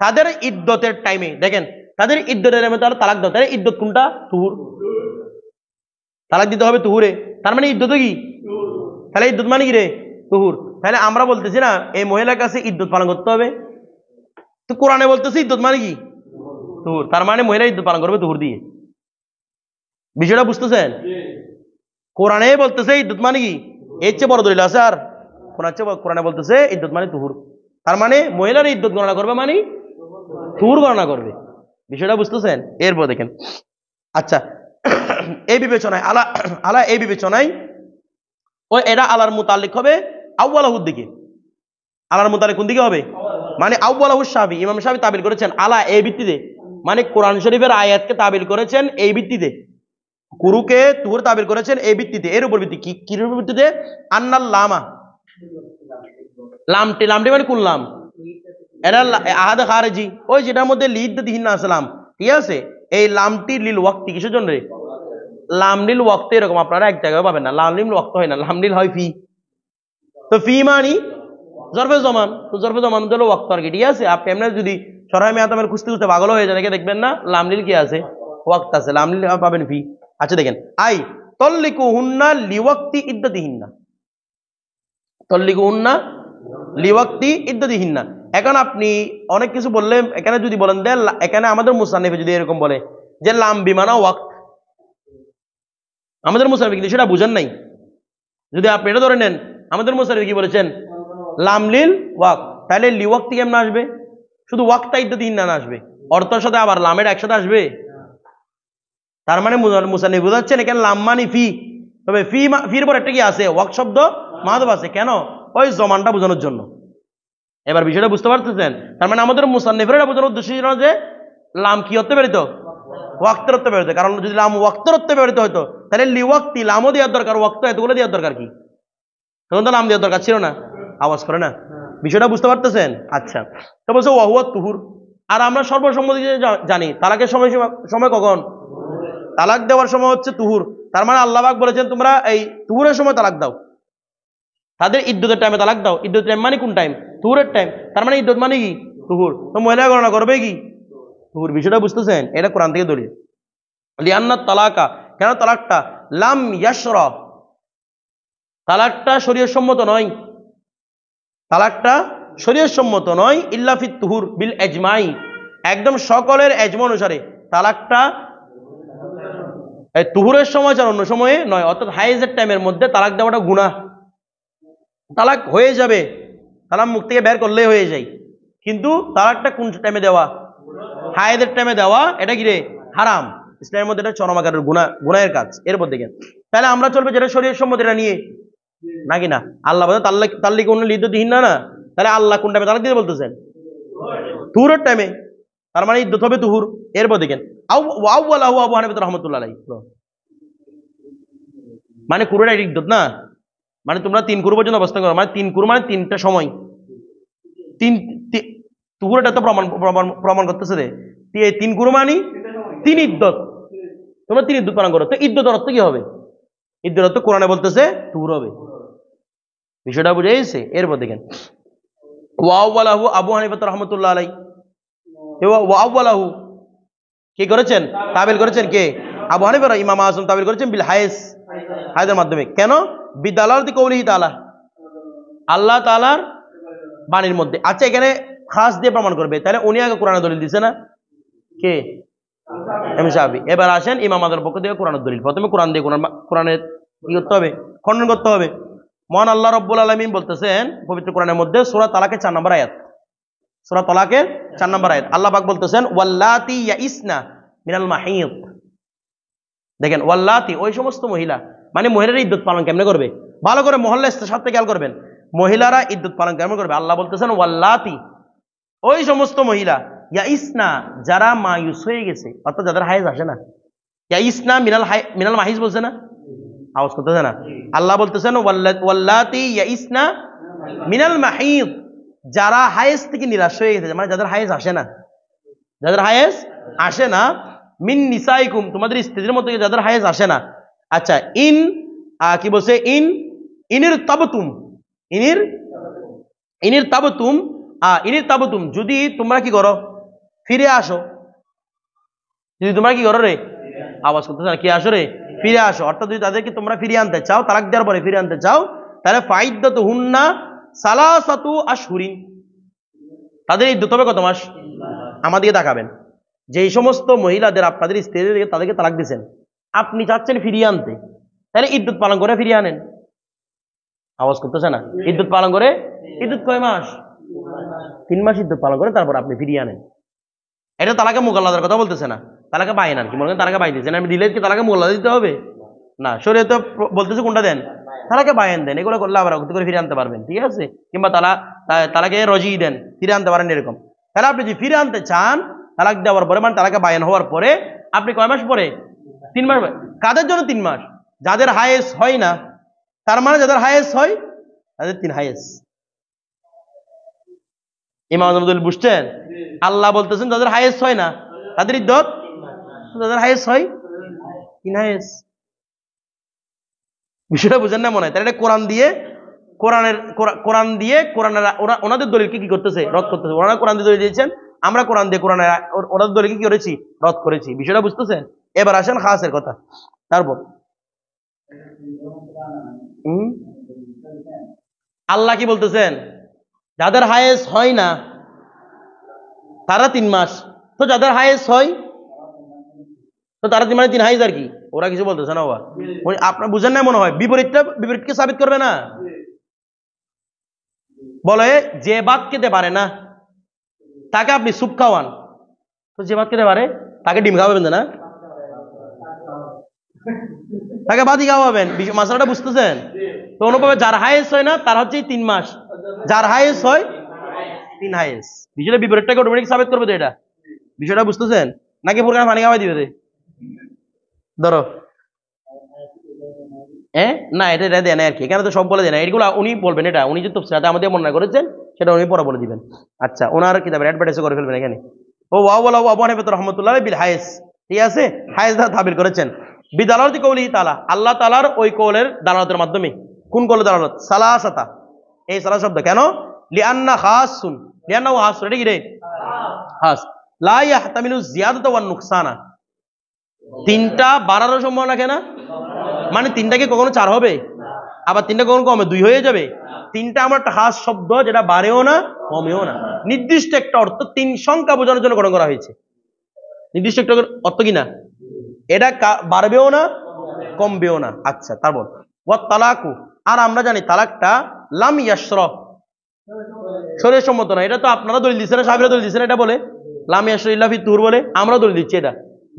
তাদের ইদ্দতের টাইমে, দেখেন তাদের ইদ্দতের টাইমে তাহলে তালাক দাও, তাহলে ইদ্দত কোনটা? তুহুর, তালাক দিতে হবে তুহুরে, তার মানে ইদ্দত কি? তাহলে ইদ্দত মানে কি রে? তুহুর। তাহলে আমরা বলতেছি না এই মহিলার কাছে ইদ্দত পালন করতে হবে, তো কোরআনে বলতেছে ইদ্দত মানে কি? তুহুর, তার মানে মহিলা ইদ্দত পালন করবে তুহুর দিয়ে। বিষয়টা বুঝতেছেন? কোরআনে বলতেছে ইদ্দত মানে কি, এর চেয়ে বড় দলিল আছে আর? কোরআনে বলতেছে ইদ্দত মানে তুহুর, তার মানে মহিলার ইদ্দত গণনা করবে মানে তুহুর গণনা করবে। বিষয়টা বুঝতেছেন? এরপর দেখেন, আচ্ছা এই বিবেচনায় আলা এই বিবেচনায় ও এটা আলার মুতাল্লিক হবে আউয়ালাহুর দিকে, আলার মুতাল্লিক কোন দিকে হবে? মানে আউয়ালাহু শাফি, ইমাম শাফি তাবিল করেছেন আলা এই ভিত্তিতে, মানে কোরআন শরীফের আয়াতকে তাবিল করেছেন এই ভিত্তিতে, কুরুকে তুহুর তাবিল করেছেন এই ভিত্তিতে। এর উপর ভিত্তি কি? কির ভিত্তিতে? আন্নাল লামা, লামটি মানে কোন লাম? এটা আহাদ খারেজি, ওই যেটার মধ্যে লিইদ্দাতিহিন্না আসলাম, ঠিক আছে, এই লামটি লিল ওয়াক্তি কিসের জন্য রে? লাম লিল ওয়াক্ত এরকম আপনারা এক জায়গায় পাবেন না, লাম লিল ওয়াক্ত হয় না, লাম লিল হয় ফি। তো ফি মানি জরফে জমান, তো জরফে জমান হলো ওয়াক্ত আর কি, ঠিক আছে। আপনি এমনি যদি সরাই মেয়াতামের খুঁজতে খুঁজতে পাগল হয়ে যান, একে দেখবেন না লাম লিল কি আছে, ওয়াক্ত আছে, লাম লিল পাবেন ফি। আচ্ছা দেখেন, আই তল্লিকুহুন্না লিওয়াক্তি ইদ্দাতিহিন্না, তল্লিকুহুন্না লিওয়াক্তি ইদ্দাতিহিন্না। এখন আপনি অনেক কিছু বললে, এখানে যদি বলেন দেন, এখানে আমাদের মুসান্নিফে যদি এরকম বলে যে লাম বিমানা ওয়াক্ত, আমাদের মুসান্নিফে কিন্তু সেটা বুঝেন নাই। যদি আপনি এটা ধরে নেন, আমাদের মুসান্নিফে কি বলেছেন, লাম লিল ওয়াক্ত, তাহলে লিওয়াক্তি কেমন আসবে? শুধু ওয়াক্তা ইদ্দাতিহিন্না না আসবে, অর্থের সাথে আবার লামের একসাথে আসবে। তার মানে মুসান্নিফ বুঝাচ্ছেন এখানে লাম মানি ফি, তবে ফির পর একটা কি আছে, ওয়াক্ত শব্দ মাহাদব আছে, কেন? ওই জমানটা বোঝানোর জন্য। এবার বিষয়টা বুঝতে পারতেছেন? তার মানে আমাদের মুসান্নিফের এটা বোঝানোর উদ্দেশ্য ছিল যে লাম কি অর্থে বেরিত, ওয়াক্তের অর্থে বেরোতে। কারণ যদি লাম ওয়াক্তের অর্থে বেরোতে হতো, তাহলে লিওয়াক্তি লামও দেওয়ার দরকার, ওয়াক্ত এতগুলো দেওয়ার দরকার কি? তখন তো লাম দেওয়ার দরকার ছিল না। আওয়াজ করে না, বিষয়টা বুঝতে পারতেছেন? আচ্ছা, তো বলছে ওয়াহুয়া তুহুর। আর আমরা সর্বসম্মতি জানি তালাকের সময় কখন? তালাক দেওয়ার সময় হচ্ছে তুহুর। তার মানে আল্লাহ পাক বলেছেন তোমরা এই তুহুরের সময় তালাক দাও, তাদের ইদ্যতের টাইমে তালাক দাও। ইদ্যতের টাইম মানে কোন টাইম? তুহুরের টাইম। তার মানে ইদ্যত মানে কি? তুহুর। তো মহিলা গণনা করবে কি? তুহুর। বিষয়টা বুঝতেছেন? এটা কোরআন থেকে দলিল। লিআন্না তালাকা, কেন তালাকটা লাম ইয়াশরা, তালাকটা শরীয়ত সম্মত নয়, তালাকটা শরীয়ত সম্মত নয়, ইল্লা ফিত তুহুর বিল ইজমাই, একদম সকলের ইজমা অনুসারে তালাকটা তুহুরের সময় ছাড়া অন্য সময়ে নয়। অর্থাৎ হাইজের টাইমের মধ্যে তালাক দেওয়াটা গুনাহ। তালাক হয়ে যাবে, তালাক মুখ থেকে বের করলেই হয়ে যায়, কিন্তু তালাকটা কোন টাইমে দেওয়া? হায়েদের টাইমে দেওয়া, এটা কি রে? হারাম। ইসলামের মধ্যে এটা চরম আকারের গুনাহের কাজ। এরপর দেখেন, তাহলে আমরা চলবে যেটা শরীয়ত সম্মত এটা নিয়ে, নাকি না? আল্লাহ বলে তাল্লিক ইদ্দতিহিন্না না, তাহলে আল্লাহ কোন টাইমে তালাক দিতে বলতেছেন? তুহুরের টাইমে। তার মানে ইদ্দত হবে তুহুর। এরপর দেখেন, আউয়ালাহু আবু হানিফা রাহমাতুল্লাহ আলাইহি, মানে কুরুটা ইদ্দত না, মানে তোমরা 3 কুরু পর্যন্ত অবস্থান করো, মানে 3 কুরু মানে 3টা সময়। তুহুরটা তো প্রমাণ করতেছে রে, 3 কুরু মানে 3 ইদ্দত, তোমরা 3 ইদ্দত পালন করো। তো ইদ্দতের অর্থ কি হবে? ইদ্দতের অর্থ কোরআনে বলতেছে তুহুর হবে। বিষয়টা বুঝে গেছে? এরপর দেখেন, ওয়াওয়ালাহু আবু হানিফা রাহমাতুল্লাহ আলাইহি, ওয়াওয়ালাহু কি করেছেন? তাবিল করেছেন কে? আবু হানিফা। ইমাম আযম তাবিল করেছেন বিল হায়েস, হায়েদের মাধ্যমে। কেন? বিদালালাতি কওলিহি তাআলা, আল্লাহ তাআলার বাণীর মধ্যে। আচ্ছা, এখানে খাস দিয়ে প্রমাণ করবে, তাহলে উনি আগে কোরআনের দলিল দিছে না? কে? ইমাম শাফি। এবার আসেন ইমাম আযমের পক্ষ থেকে কোরআনের দলিল। প্রথমে কোরআন দিয়ে কোরআনের কি করতে হবে? খণ্ডন করতে হবে। মহান আল্লাহ রাব্বুল আলামিন বলতেছেন পবিত্র কোরআনের মধ্যে সূরা তালাকের 4 নম্বর আয়াত, সূরা তালাকের 4 নম্বর আয়াত, আল্লাহ পাক বলতেছেন ওয়াল্লাতি ইয়াইসনা মিনাল মাহিদ। দেখেন, ওয়াল্লাতি ওই সমস্ত মহিলা, মানে মহিলারা ইদ্দত পালন কেমনে করবে? ভালো করে মহল্লার সাথে খেয়াল করবেন, মহিলারা ইদ্দত পালন কেমন করবে? আল্লাহ বলতেছেন ওয়াল্লাতি ওই সমস্ত মহিলা, ইয়াইসনা যারা মায়ুস হয়ে গেছে, অর্থাৎ যাদের হায়েজ আসে না। ইয়াইসনা মিনাল মাহিজ বলছে না? আওয়াজ করতেছে না? আল্লাহ বলতেছেন ওয়াল্লাতি ইয়াইসনা মিনাল মাহিদ, যারা হায়েজ থেকে নিরাশ হয়ে গেছে, মানে যাদের হায়েজ আসে না, যাদের হায়েজ আসে না, মিন নিসাইকুম তোমাদের স্ত্রীদের মধ্যে যাদের হায়েজ আসে না। আচ্ছা, কি বলছে? ইনির তাবতুম, ইনির তাবতুম যদি তোমরা কি করো? ফিরে আসো। যদি তোমরা কি করো রে? আওয়াজ করতেছে না? কি আসো রে? ফিরে আসো। অর্থাৎ যদি তাদেরকে তোমরা ফিরিয়ে আনতে চাও, তালাক দেওয়ার পরে ফিরে আনতে চাও, তাহলে ফাইদ্দাতুহুন্না সালাসাতু আশহুরিন, তাদের ইদ্দত হবে কত মাস? আমাদেরকে তাকাবেন, যে সমস্ত মহিলাদের আপনাদের স্ত্রীদের তাদেরকে তালাক দিয়েছেন, আপনি চাচ্ছেন ফিরিয়ে আনতে, তাহলে ইদ্দত পালন করে ফিরিয়ে আনেন। আওয়াজ করতেছে না? ইদ্দত পালন করে, ইদ্দত কয় মাস? 3 মাস ইদ্দত পালন করে তারপর আপনি ফিরিয়ে আনেন। এটা তালাকে মুগাল্লাদের কথা বলতেছে না, তালাকে বাইন আর কি মনে করেন, তালাকে বাই দিচ্ছেন, আমি দিলে কি তালাকে মুগাল্লা দিতে হবে? না, শরীয়তে বলতেছে কোনটা দেন? তালাকে বায়ান দেন। এগুলো করলে আবার করে ফিরে আনতে পারবেন, ঠিক আছে? কিংবা তালাকে রজি দেন, ফিরে আনতে পারেন এরকম। তাহলে আপনি যদি ফিরে আনতে চান তালাক দেওয়ার পরে, মানে তালাকে বায়ান হওয়ার পরে, আপনি কয় মাস পরে? 3 মাস। কাদের জন্য 3 মাস? যাদের হায়েস হয় না, তার মানে যাদের হায়েস হয় তাদের 3 হায়েস। ইমাম আযম বুঝছেন? আল্লাহ বলতেছেন যাদের হায়েস হয় না তাদের ইদ্দত যাদের হায়েস হয় 3 হায়েস। বিষয়টা বুঝেন না মনে হয়? তাহলে এটা কোরআনের ওনাদের দলিলকে কি করতেছে? রদ করতেছে। ওনারা কোরআন দিয়ে দলিল দিয়েছেন, আমরা কোরআন দিয়ে কোরআনের ওনাদের দলিলকে কি করেছি? রদ করেছি। বিষয়টা বুঝতেছেন? এবার আসেন খাসের কথা। তারপর আল্লাহ কি বলতেছেন? যাদের হায়েস হয় না তারা 3 মাস, তো যাদের হায়েস হয় তো তারা 3 মানে 3 হাইজ আর কি, ওরা কিছু বলতেছে না। আপনার বুঝেন না মনে হয়? বিপরীতকে সাবিত করবে না। বলে যে ভাত খেতে পারে না তাকে আপনি স্যুপ খাওয়ান, তো যে ভাত খেতে পারে তাকে ডিম খাওয়াবেন না, তাকে ভাতই খাওয়াবেন। মশলাটা বুঝতেছেন? তো অনুভবে যার হায়েস হয় না তার হচ্ছে 3 মাস, যার হায়েস হয় 3 হায়েস। বিষয়টা বিপরীতটাকে অটোমেটিক সাবিত করবে তো এটা। বিষয়টা বুঝতেছেন? নাকি পুরো পানি খাওয়াই দিবে? ধরো না, এটা দেয় না আর কি, এখানে তো সব বলে দেয় না, এগুলো উনি বলবেন। এটা উনি যে তফসিলাতে আমাদের মনে করেছেন সেটা উনি পরে বলে দিবেন। আচ্ছা, ওনার কিতাবের অ্যাডভার্টাইজ করে ফেলবেন এখানে। ও ওয়াওয়ালা আবু হানিফা রাহমাতুল্লাহ বিল হায়েস, ঠিক আছে, হায়েস দা তাবির করেছেন বিদালালতি কওলি তাআলা, আল্লাহ তাআলার ওই কওলের দালালতের মাধ্যমে। কোন কওলের দালালত? সালাসাতা, এই সালাস শব্দ কেন? লিআন্না খাসুন, লিআন্নাহু খাসুন, এটা কি রে? খাস। লা ইয়াহতামিলু জিয়াদাতা ওয়ান নুকসানা, 3টা বাড়ারও সম্ভাবনা কেন? মানে 3টা কি কখনো 4 হবে? আবার 3টা কখনো কমে 2 হয়ে যাবে? 3টা আমার একটা খাস শব্দ, যেটা বাড়েও না কমেও না, নির্দিষ্ট একটা অর্থ 3 সংখ্যা বোঝানোর জন্য গঠন করা হয়েছে। নির্দিষ্ট একটা অর্থ কিনা, এটা বাড়বেও না কমবেও না। আচ্ছা, তারপর ওয়াত তালাকু, আর আমরা জানি তালাকটা লাম ইয়াশরা, শরীয়ত সম্মত না। এটা তো আপনারা দলিল দিচ্ছেন, সাহাবীরা দলিল দিচ্ছেন, এটা বলে লাম ইয়াশরা ইল্লা ফি তুহুর বলে, আমরা দলিল দিচ্ছি এটা,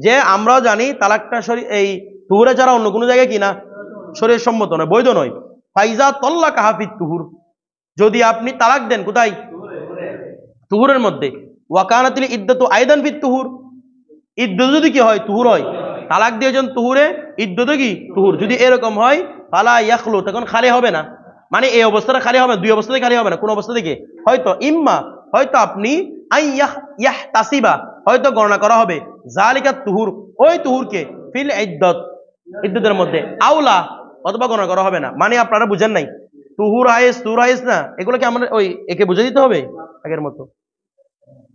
যে আমরাও জানি তালাকটা এই তুহুরে ছাড়া অন্য কোনো জায়গায় কিনা শরীয়ত সম্মত নয়, বৈধ নয়। ফাইজা তাল্লাকা হাফিত তুহুর, যদি আপনি তালাক দেন কোথায়? তুহুরের মধ্যে। ওয়াকানাতিল ইদ্দাতু আইদান ফিত তুহুর, ইদ্দত যদি কি হয়? তুহুর হয়। তালাক দিয়েছেন তুহুরে, ইদ্দত কি? তুহুর। যদি এরকম হয় ফালা ইয়াখলু, তখন খালি হবে না। মানে এই অবস্থাটা খালি হবে না, 2 অবস্থাতে খালি হবে না। কোন অবস্থা থেকে? হয়তো ইম্মা, হয়তো আপনি ইয়াহতাসিবা, হয়তো গণনা করা হবে জালিকা তুহুর, ওই তুহুরকে ফিল ইদ্দত, ইদ্দতের মধ্যে, আউলা, অথবা গণনা করা হবে না। মানে আপনারা বুঝেন নাই, তুহুর হায়েস না, এগুলোকে আমরা ওই একে বুঝে দিতে হবে আগের মতো।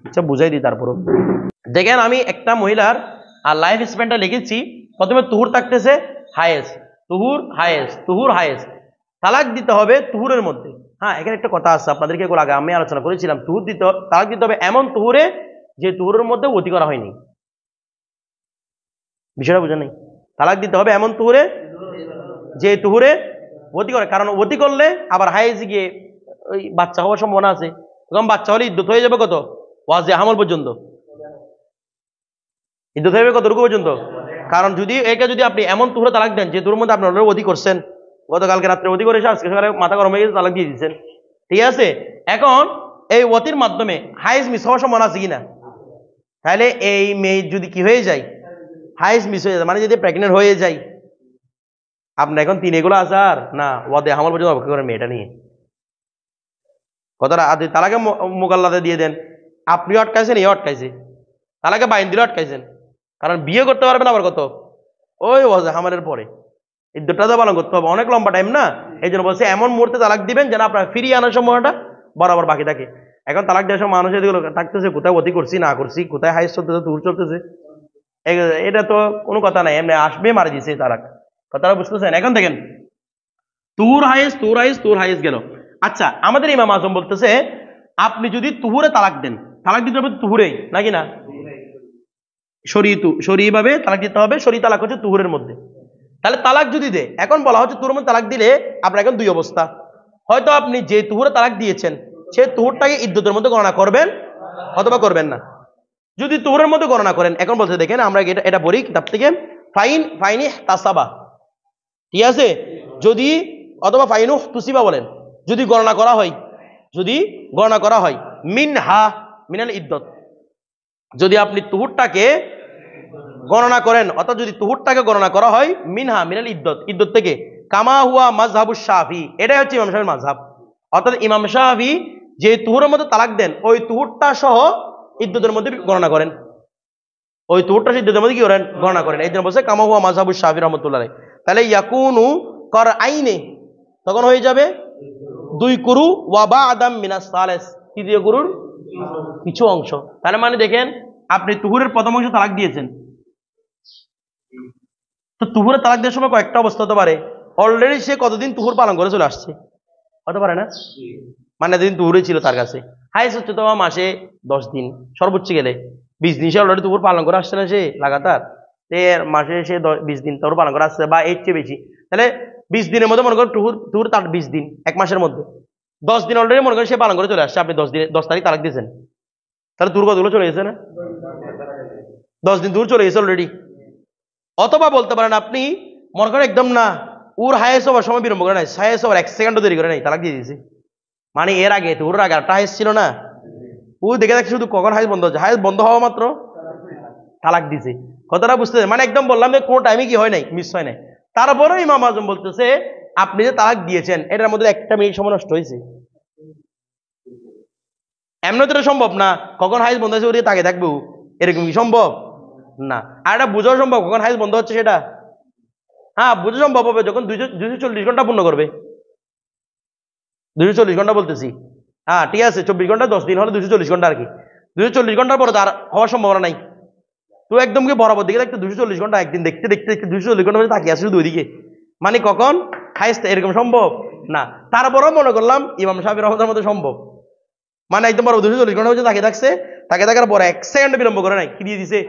আচ্ছা, বুঝাই দিই। তারপর দেখেন, আমি একটা মহিলার লাইফ স্প্যানটা লিখেছি। প্রথমে তুহুর থাকতেছে হায়েস, তুহুর হায়েস, তুহুর হায়েস, তালাক দিতে হবে তুহুরের মধ্যে। হ্যাঁ, এখানে একটা কথা আছে, আপনাদেরকে এগুলো আগে আমি আলোচনা করেছিলাম। তালাক দিতে হবে এমন তুহুরে যে তুহুরের মধ্যে ওতি করা হয়নি। বিষয়টা বুঝেন নাই? তালাক দিতে হবে এমন তুহুরে যে তুহুরে ওতি করে, কারণ ওতি করলে আবার হায়েস গিয়ে ওই বাচ্চা হওয়ার সম্ভাবনা আছে। তখন বাচ্চা হলে ইদ্যত হয়ে যাবে কত? ওয়াজে হামল পর্যন্ত। ইদ্যত হয়ে যাবে কতটুকু পর্যন্ত? কারণ যদি আপনি এমন তুহুরে তালাক দেন যে তুহুরের মধ্যে আপনি অলরেডি ওতি করছেন, গতকালকে রাত্রে ওতি করে এসে আজকে সকালে মাথা গরম হয়ে গেছে, তালাক দিয়ে দিচ্ছেন, ঠিক আছে। এখন এই ওতির মাধ্যমে হায়েস মিস হওয়ার সম্ভাবনা আছে কিনা? তাহলে এই মেয়ে যদি কি হয়ে যায়, হায়েস মিস হয়ে যায়, মানে যদি প্রেগনেন্ট হয়ে যায়, আপনার এখন 3 এগুলো আছে আর না, ওয়াদে হামল পর্যন্ত অপেক্ষা করেন মেয়েটা নিয়ে। কথাটা আদি তালাকে মোকাল্লাতে দিয়ে দেন, আপনিও আটকাইছেন, এও আটকাইছে, তালাকে বাইন দিলেও আটকাইছেন। কারণ বিয়ে করতে পারবেন আবার কত? ওই ওয়াজে হামলের পরে। ইদ্যতটা তো পালন করতে হবে, অনেক লম্বা টাইম না। এই জন্য বলছে এমন মুহূর্তে তালাক দিবেন যেন আপনার ফিরিয়ে আনার সম্ভাবনাটা বরাবর বাকি থাকে। এখন তালাক দেওয়ার সময় মানুষ এগুলো থাকতেছে, কোথায় অতি করছি না করছি, কোথায় হাইস চলতেছে, দূর চলতেছে, এটা তো কোনো কথা নাই, এমনি আসবে মারা দিছে তালাক। কথাটা বুঝতেছেন? এখন দেখেন, তুহুর হাইস গেল। আচ্ছা, আমাদের ইমাম আজম বলতেছে আপনি যদি তুহুরে তালাক দেন, তালাক দিতে হবে তুহুরেই, নাকি না? শরী ভাবে তালাক দিতে হবে, শরী তালাক হচ্ছে তুহুরের মধ্যে। তাহলে তালাক যদি দেয়, এখন বলা হচ্ছে তুহুরের মধ্যে তালাক দিলে আপনার এখন 2 অবস্থা। হয়তো আপনি যে তুহুরে তালাক দিয়েছেন সে তুহুরটাকে ইদ্যতের মধ্যে গণনা করবেন অথবা করবেন না। যদি তুহুরের মধ্যে গণনা করেন, এখন বলতে দেখেন, আমরা এটা বলি কিতাব থেকে, ফাইনি তাসাবা, ঠিক আছে, যদি, অথবা ফাইনু তুসিবা বলেন, যদি গণনা করা হয় মিনাল ইদ্দত, যদি আপনি তুহুরটাকে গণনা করেন, অর্থাৎ যদি তুহুরটাকে গণনা করা হয় মিনাল ইদ্দত থেকে, কামা হুয়া মাযহাবুশ শাফি, এটাই হচ্ছে ইমাম শাফির মাযহাব। অর্থাৎ ইমাম শাফি যে তুহুরের মধ্যে তালাক দেন, ওই তুহুরটা সহ ইদ্দতের মধ্যে গণনা করেন। ওই তুহুরটা সিদ্ধের মধ্যে কি করেন গণনা করেন। এই জন্য বলছে কামা হুয়া মাযহাবুশ শাফিঈ রাহমাতুল্লাহ আলাইহি। তাহলে ইয়াকুনু কর আইনে তখন হয়ে যাবে 2 কুরু ওয়া বা'দাম মিনাস সালিস, তৃতীয় কুরুর কিছু অংশ। তাহলে মানে দেখেন আপনি তুহুরের প্রথম অংশ তালাক দিয়েছেন, তো তুহুরের তালাক দেওয়ার সময় কয়েকটা অবস্থা হতে পারে। অলরেডি সে কতদিন তুহুর পালন করে চলে আসছে, হতে পারে না? মানে এতদিন তুহুরে ছিল তার কাছে, হাইস হচ্ছে তোমার মাসে 10 দিন, সর্বোচ্চ গেলে 20 দিন সে অলরেডি তুহুর পালন করে আসছে না, সে লাগাতার মাসে সে 20 দিন তুহুর পালন করে আসছে বা এর চেয়ে বেশি। তাহলে 20 দিনের মধ্যে মনে করেন তুহুর তার 20 দিন, এক মাসের মধ্যে 10 দিন অলরেডি মনে করেন সে পালন করে চলে আসছে, আপনি 10 তারিখ তালাক দিয়েছেন, তাহলে তুর কতগুলো চলে গেছে না? 10 দিন তুর চলে গেছে অলরেডি। অথবা বলতে পারেন আপনি মনে করেন একদম না, ওর হায়েস হওয়ার সময় বিলম্ব করে নাই, হায়েস হওয়ার 1 সেকেন্ডও দেরি করে নাই, তালাক দিয়ে দিয়েছে। মানে এর আগে তোর আগে একটা হায়েস ছিল না, ও দেখে দেখে শুধু কখন হায়েস বন্ধ হচ্ছে, হায়েস বন্ধ হওয়া মাত্র তালাক দিছে। কথাটা বুঝতে, মানে একদম বললাম যে কোনো টাইমে কি হয় নাই, মিস হয় নাই। তারপরে ইমাম আজম বলতেছে আপনি যে তালাক দিয়েছেন এটার মধ্যে 1 মিনিট সময় নষ্ট হয়েছে। এমনি তো সম্ভব না কখন হাইজ বন্ধ হয়েছে ওদিকে তাকে থাকবো, এরকম কি সম্ভব না? আর এটা বোঝাও সম্ভব কখন হাইজ বন্ধ হচ্ছে সেটা, হ্যাঁ বোঝা সম্ভব হবে যখন 240 ঘন্টা পূর্ণ করবে। 240 ঘন্টা বলতেছি, হ্যাঁ ঠিক আছে, 24 ঘন্টা 10 দিন হলে 240 ঘন্টা আর কি। 240 ঘন্টার পরে তার হওয়ার সম্ভাবনা নাই। তো একদম কি বরাবর দিকে দেখতে 240 ঘন্টা, একদিন দেখতে দেখতে দেখতে 240 ঘন্টা মধ্যে তাকিয়ে আছে শুধু ওইদিকে, মানে কখন হাইজ, এরকম সম্ভব না। তারপরেও মনে করলাম ইমাম শাফিঈ রাহমাতুল্লাহর মধ্যে সম্ভব, মানে একদম বড় 240 ঘন্টা হচ্ছে তাকে থাকছে, তাকে থাকার পর 1 সেকেন্ড বিলম্ব করে নাই, কি দিয়ে দিছে?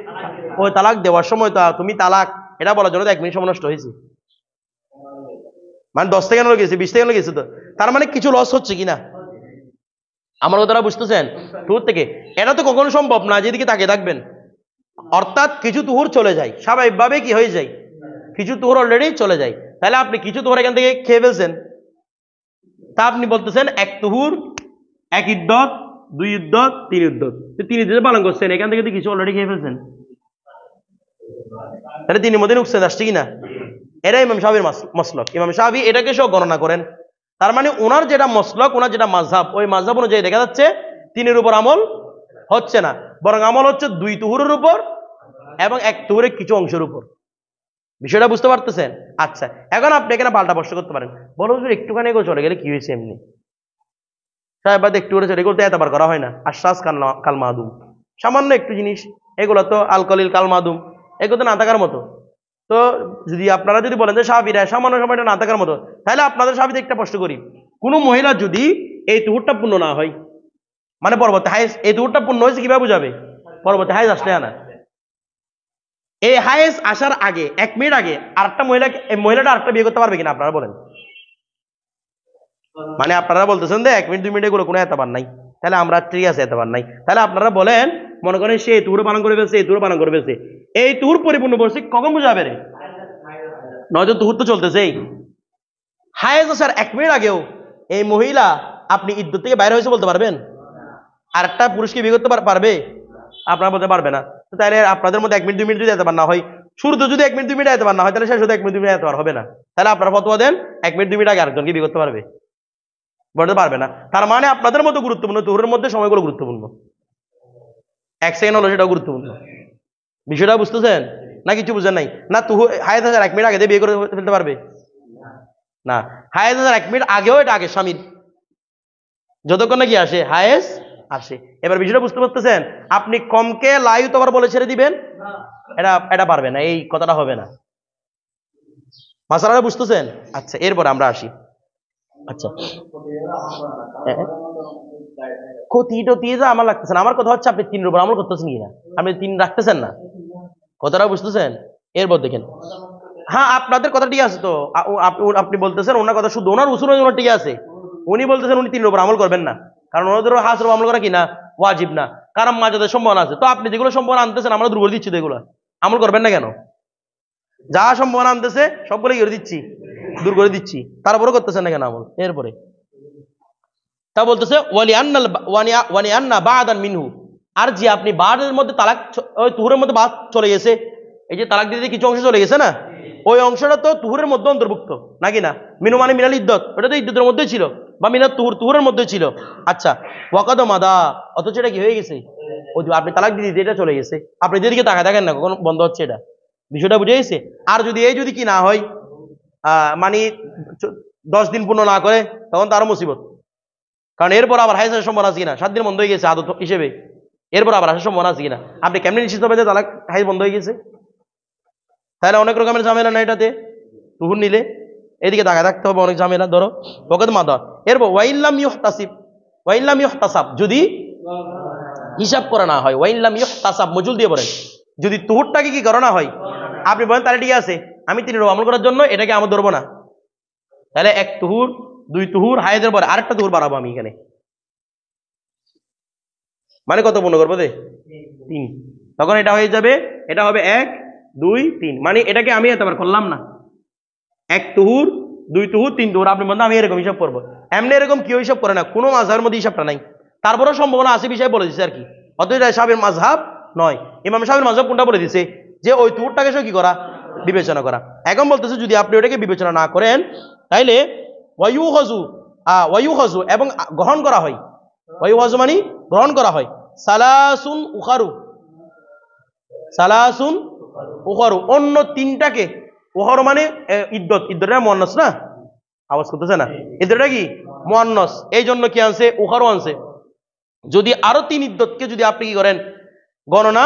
ওই তালাক দেওয়ার সময় তো তুমি তালাক এটা বলার জন্য 1 মিনিট সময় নষ্ট হয়েছে, মানে 10 সেকেন্ড লেগেছে, 20 সেকেন্ড লেগেছে। তো তার মানে কিছু লস হচ্ছে কিনা, আমার কথাটা বুঝতেছেন? তুহুর থেকে এটা তো কখনো সম্ভব না যেদিকে তাকে থাকবেন, অর্থাৎ কিছু তুহুর চলে যায় স্বাভাবিকভাবে, কি হয়ে যায়, কিছু তুহুর অলরেডি চলে যায়। তাহলে আপনি কিছু তুহুর এখান থেকে খেয়ে ফেলছেন, তা আপনি বলতেছেন 1 তুহুর 1 ইদ্দত 2 ইদ্দত 3 ইদ্দত, 3 ইদ্দত পালন করছেন, এখান থেকে কিছু অলরেডি খেয়ে ফেলছেন, তাহলে 3 মধ্যে নুকসান আসছে কিনা? এটা ইমাম শাফিঈর মাসলক। ইমাম শাফিঈ এটাকে সহ গণনা করেন। তার মানে ওনার যেটা মাসলক, ওনার যেটা মাযহাব, ওই মাযহাব অনুযায়ী দেখা যাচ্ছে 3-এর উপর আমল হচ্ছে না, বরং আমল হচ্ছে 2 তুহুরের উপর এবং 1 তুহুরের কিছু অংশের উপর। বিষয়টা বুঝতে পারতেছেন? আচ্ছা, এখন আপনি এখানে পাল্টা প্রশ্ন করতে পারেন, বলো যে একটুখানি চলে গেলে কি হয়েছে, এমনি সাহেবাদ একটু করে চলে গেলে এতবার করা হয় না, আশ্বাস কাল মাদুম, সামান্য একটু জিনিস, এগুলো তো আলকলিল কাল মাদুম, এগুলো তো না থাকার মতো। তো যদি আপনারা যদি বলেন যে শাফিঈরা সামান্য সময়টা না থাকার মতো, তাহলে আপনাদের শাফিঈতে একটা প্রশ্ন করি, কোন মহিলা যদি এই তুহুরটা পূর্ণ না হয়, মানে পরবর্তী হায়েস, এই তুহুরটা পূর্ণ হয়েছে কিভাবে বুঝাবে? পরবর্তী হায়েস আসলে না, এই হায়েস আসার আগে 1 মিনিট আগে আরেকটা মহিলাটা আরেকটা বিয়ে করতে পারবে কিনা আপনারা বলেন? মানে আপনারা বলতেছেন যে 1 মিনিট 2 মিনিট এগুলো কোনো এতবার নাই, তাহলে আমরা ঠিক আছে এতবার নাই, তাহলে আপনারা বলেন মনে করেন সে তুহুর পালন করে ফেলছে, এই তুহুর পালন করে ফেলছে, এই তুহুর পরিপূর্ণ করছে কখন বুঝাবে রে? নয়তো তুহুর তো চলতেছেই, হায়েজ আসার 1 মিনিট আগেও এই মহিলা আপনি ইদ্যত থেকে বাইরে হয়েছে বলতে পারবেন? আর একটা পুরুষকে বিয়ে করতে পারবে? আপনারা বলতে পারবে না। তাহলে আপনাদের মধ্যে 1 মিনিট 2 মিনিট যদি এতবার না হয়, শুরুতে যদি 1 মিনিট 2 মিনিট এতবার না হয়, তাহলে শেষ হতে 1 মিনিট 2 মিনিট এতবার হবে না। তাহলে আপনারা ফতোয়া দেন 1 মিনিট 2 মিনিট আগে আরেকজনকে বিয়ে করতে পারবে? বলতে পারবে না। তার মানে আপনাদের মতো গুরুত্বপূর্ণ তুহুরের মধ্যে সময়গুলো গুরুত্বপূর্ণ, 1 সেকেন্ড হলো সেটাও গুরুত্বপূর্ণ। বিষয়টা বুঝতেছেন না? কিছু বুঝেন নাই না? হায়েজ আসার 1 মিনিট আগে দিয়ে বিয়ে করে ফেলতে পারবে না? হায়েজ আসার 1 মিনিট আগেও এটা আগে স্বামীর, যতক্ষণ না কি আসে হায়েজ আসে। এবার বিষয়টা বুঝতে পারতেছেন? আপনি কমকে লাই তো আবার বলে ছেড়ে দিবেন, এটা পারবে না, এই কথাটা হবে না। মাসালাটা বুঝতেছেন? আচ্ছা, এরপর আমরা আসি। আচ্ছা, ক্ষতিটা দিয়ে যা আমার লাগতেছে না, আমার কথা হচ্ছে আপনি 3-এর উপর আমল করতেছেন কিনা, আপনি 3 রাখতেছেন না, কথাটা বুঝতেছেন? এরপর দেখেন, হ্যাঁ আপনাদের কথা ঠিক আছে, তো আপনি বলতেছেন ওনার কথা, শুধু ওনার উসুল ওনার ঠিক আছে, উনি বলতেছেন উনি 3-এর উপর আমল করবেন না, কারণ ওনাদের হাসর আমল করা কিনা ওয়াজিব না, কারণ মাজাদের সম্ভাবনা আছে। তো আপনি যেগুলো সম্ভাবনা আনতেছেন আমরা দুর্বল দিচ্ছি, তো এগুলো আমল করবেন না কেন? যা সম্ভাবনা আনতেছে সবগুলো কি করে দিচ্ছি, দূর করে দিচ্ছি, তারপরে করতেছেন না কেন আমল? এরপরে তা বলতেছে ওয়ালি আন্না বাদান মিনহু, আর যে আপনি বাদের মধ্যে তালাক, ওই তুহুরের মধ্যে বাদ চলে গেছে, এই যে তালাক দিতে কিছু অংশ চলে গেছে না, ওই অংশটা তো তুহুরের মধ্যে অন্তর্ভুক্ত নাকি না? মিনু মানে মিনাল ইদ্যত, ওটা তো ইদ্যতের মধ্যেই ছিল, বা মিনাত তুহুর, তুহুরের মধ্যে ছিল। আচ্ছা, ওয়াকাদ মাদা, অথচ এটা কি হয়ে গেছে, ওই আপনি তালাক দিয়ে দিতে এটা চলে গেছে, আপনি যেদিকে তাকায় থাকেন না কখন বন্ধ হচ্ছে, এটা বিষয়টা বুঝে গেছে। আর যদি এই যদি কি না হয়, মানে 10 দিন পূর্ণ না করে, তখন তারও মুসিবত, কারণ এরপর আবার হাইজের সম্ভাবনা আছে কিনা, 7 দিন বন্ধ হয়ে গেছে আদত হিসেবে, এরপর আবার আসার সম্ভাবনা আছে কিনা, আপনি কেমনি নিশ্চিত হবে যে তালাক হাইজ বন্ধ হয়ে গেছে? তাহলে অনেক রকমের ঝামেলা না এটাতে, তুহুর নিলে এদিকে তাকায় থাকতে হবে, অনেক ঝামেলা। ধরো ওয়াকাদ মাদা, এরপর ওয়াইল্লাম ইউহতাসিব, ওয়াইল্লাম ইউহতাসাব, যদি হিসাব করা না হয়, ওয়াইল্লাম ইউহতাসাব মজুল দিয়ে বলেন, যদি তুহুরটাকে কি করা না হয়, আপনি বলেন তাহলে ঠিক আছে, আমি 3 রোজা আমল করার জন্য এটাকে আমার ধরবো না, তাহলে 1 তুহুর 2 তুহুর হায়েজের পরে আরেকটা তুহুর বাড়াবো আমি এখানে, মানে কত পূর্ণ করবো 3, তখন এটা হয়ে যাবে, এটা হবে 1 2 3, মানে এটাকে আমি এতবার করলাম না, 1 তুহুর 2 তুহুর 3 তুহুর, আপনি বলেন আমি এরকম হিসাব করবো, এমনি এরকম কেউ হিসাব করে না, কোনো মাযহাবের মধ্যে হিসাবটা নাই, তারপরেও সম্ভাবনা আছে বিষয় বলে দিচ্ছে আর কি, অথচ শাফিঈর মাযহাব নয়। ইমাম শাফিঈর মাযহাব কোনটা বলে দিছে, যে ওই তুহুরটাকে কি করা, বিবেচনা করা। এখন বলতেছে যদি আপনি ওটাকে বিবেচনা না করেন, তাইলে ওয়ায়ুহাজু এবং গ্রহণ করা হয়, ওয়ায়ুহাজু মানে গ্রহণ করা হয়, সালাসুন উখারু, অন্য 3টাকে, উখারু মানে ইদ্দত, ইদ্দতটা মুয়ান্নাস না, আওয়াজ করতেছে না, ইদ্দতটা কি মুয়ান্নাস, এই জন্য কি আনছে, উখারু আনছে। যদি আরো 3 ইদ্দতকে যদি আপনি কি করেন, গণনা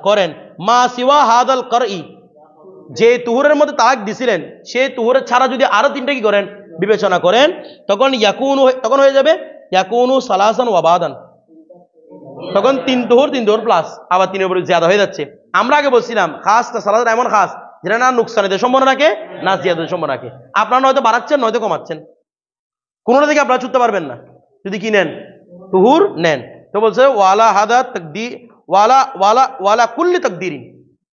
করেন, মা সিওয়া হাদাল করই, যে তুহুরের মধ্যে তালাক দিছিলেন সেই তুহুরের ছাড়া যদি আরো 3টা কি করেন, বিবেচনা করেন, তখন তখন হয়ে যাবে ইয়াকুনু সালাসান ওয়া বাদান, তখন 3 তুহুর প্লাস আবার 3 উপরে জিয়াদা হয়ে যাচ্ছে। আমরা আগে বলছিলাম খাসটা সালাত এমন খাস যেটা না নুকসানের সম্ভাবনা রাখে না জিয়াদের সম্ভাবনা রাখে, আপনারা নয়তো বাড়াচ্ছেন নয়তো কমাচ্ছেন, কোনটা থেকে আপনারা ছুটতে পারবেন না যদি কি নেন, তুহুর নেন। তো বলছে ওয়ালা হাদা তাকদির, ওয়ালা কুল্লি তাকদিরিন,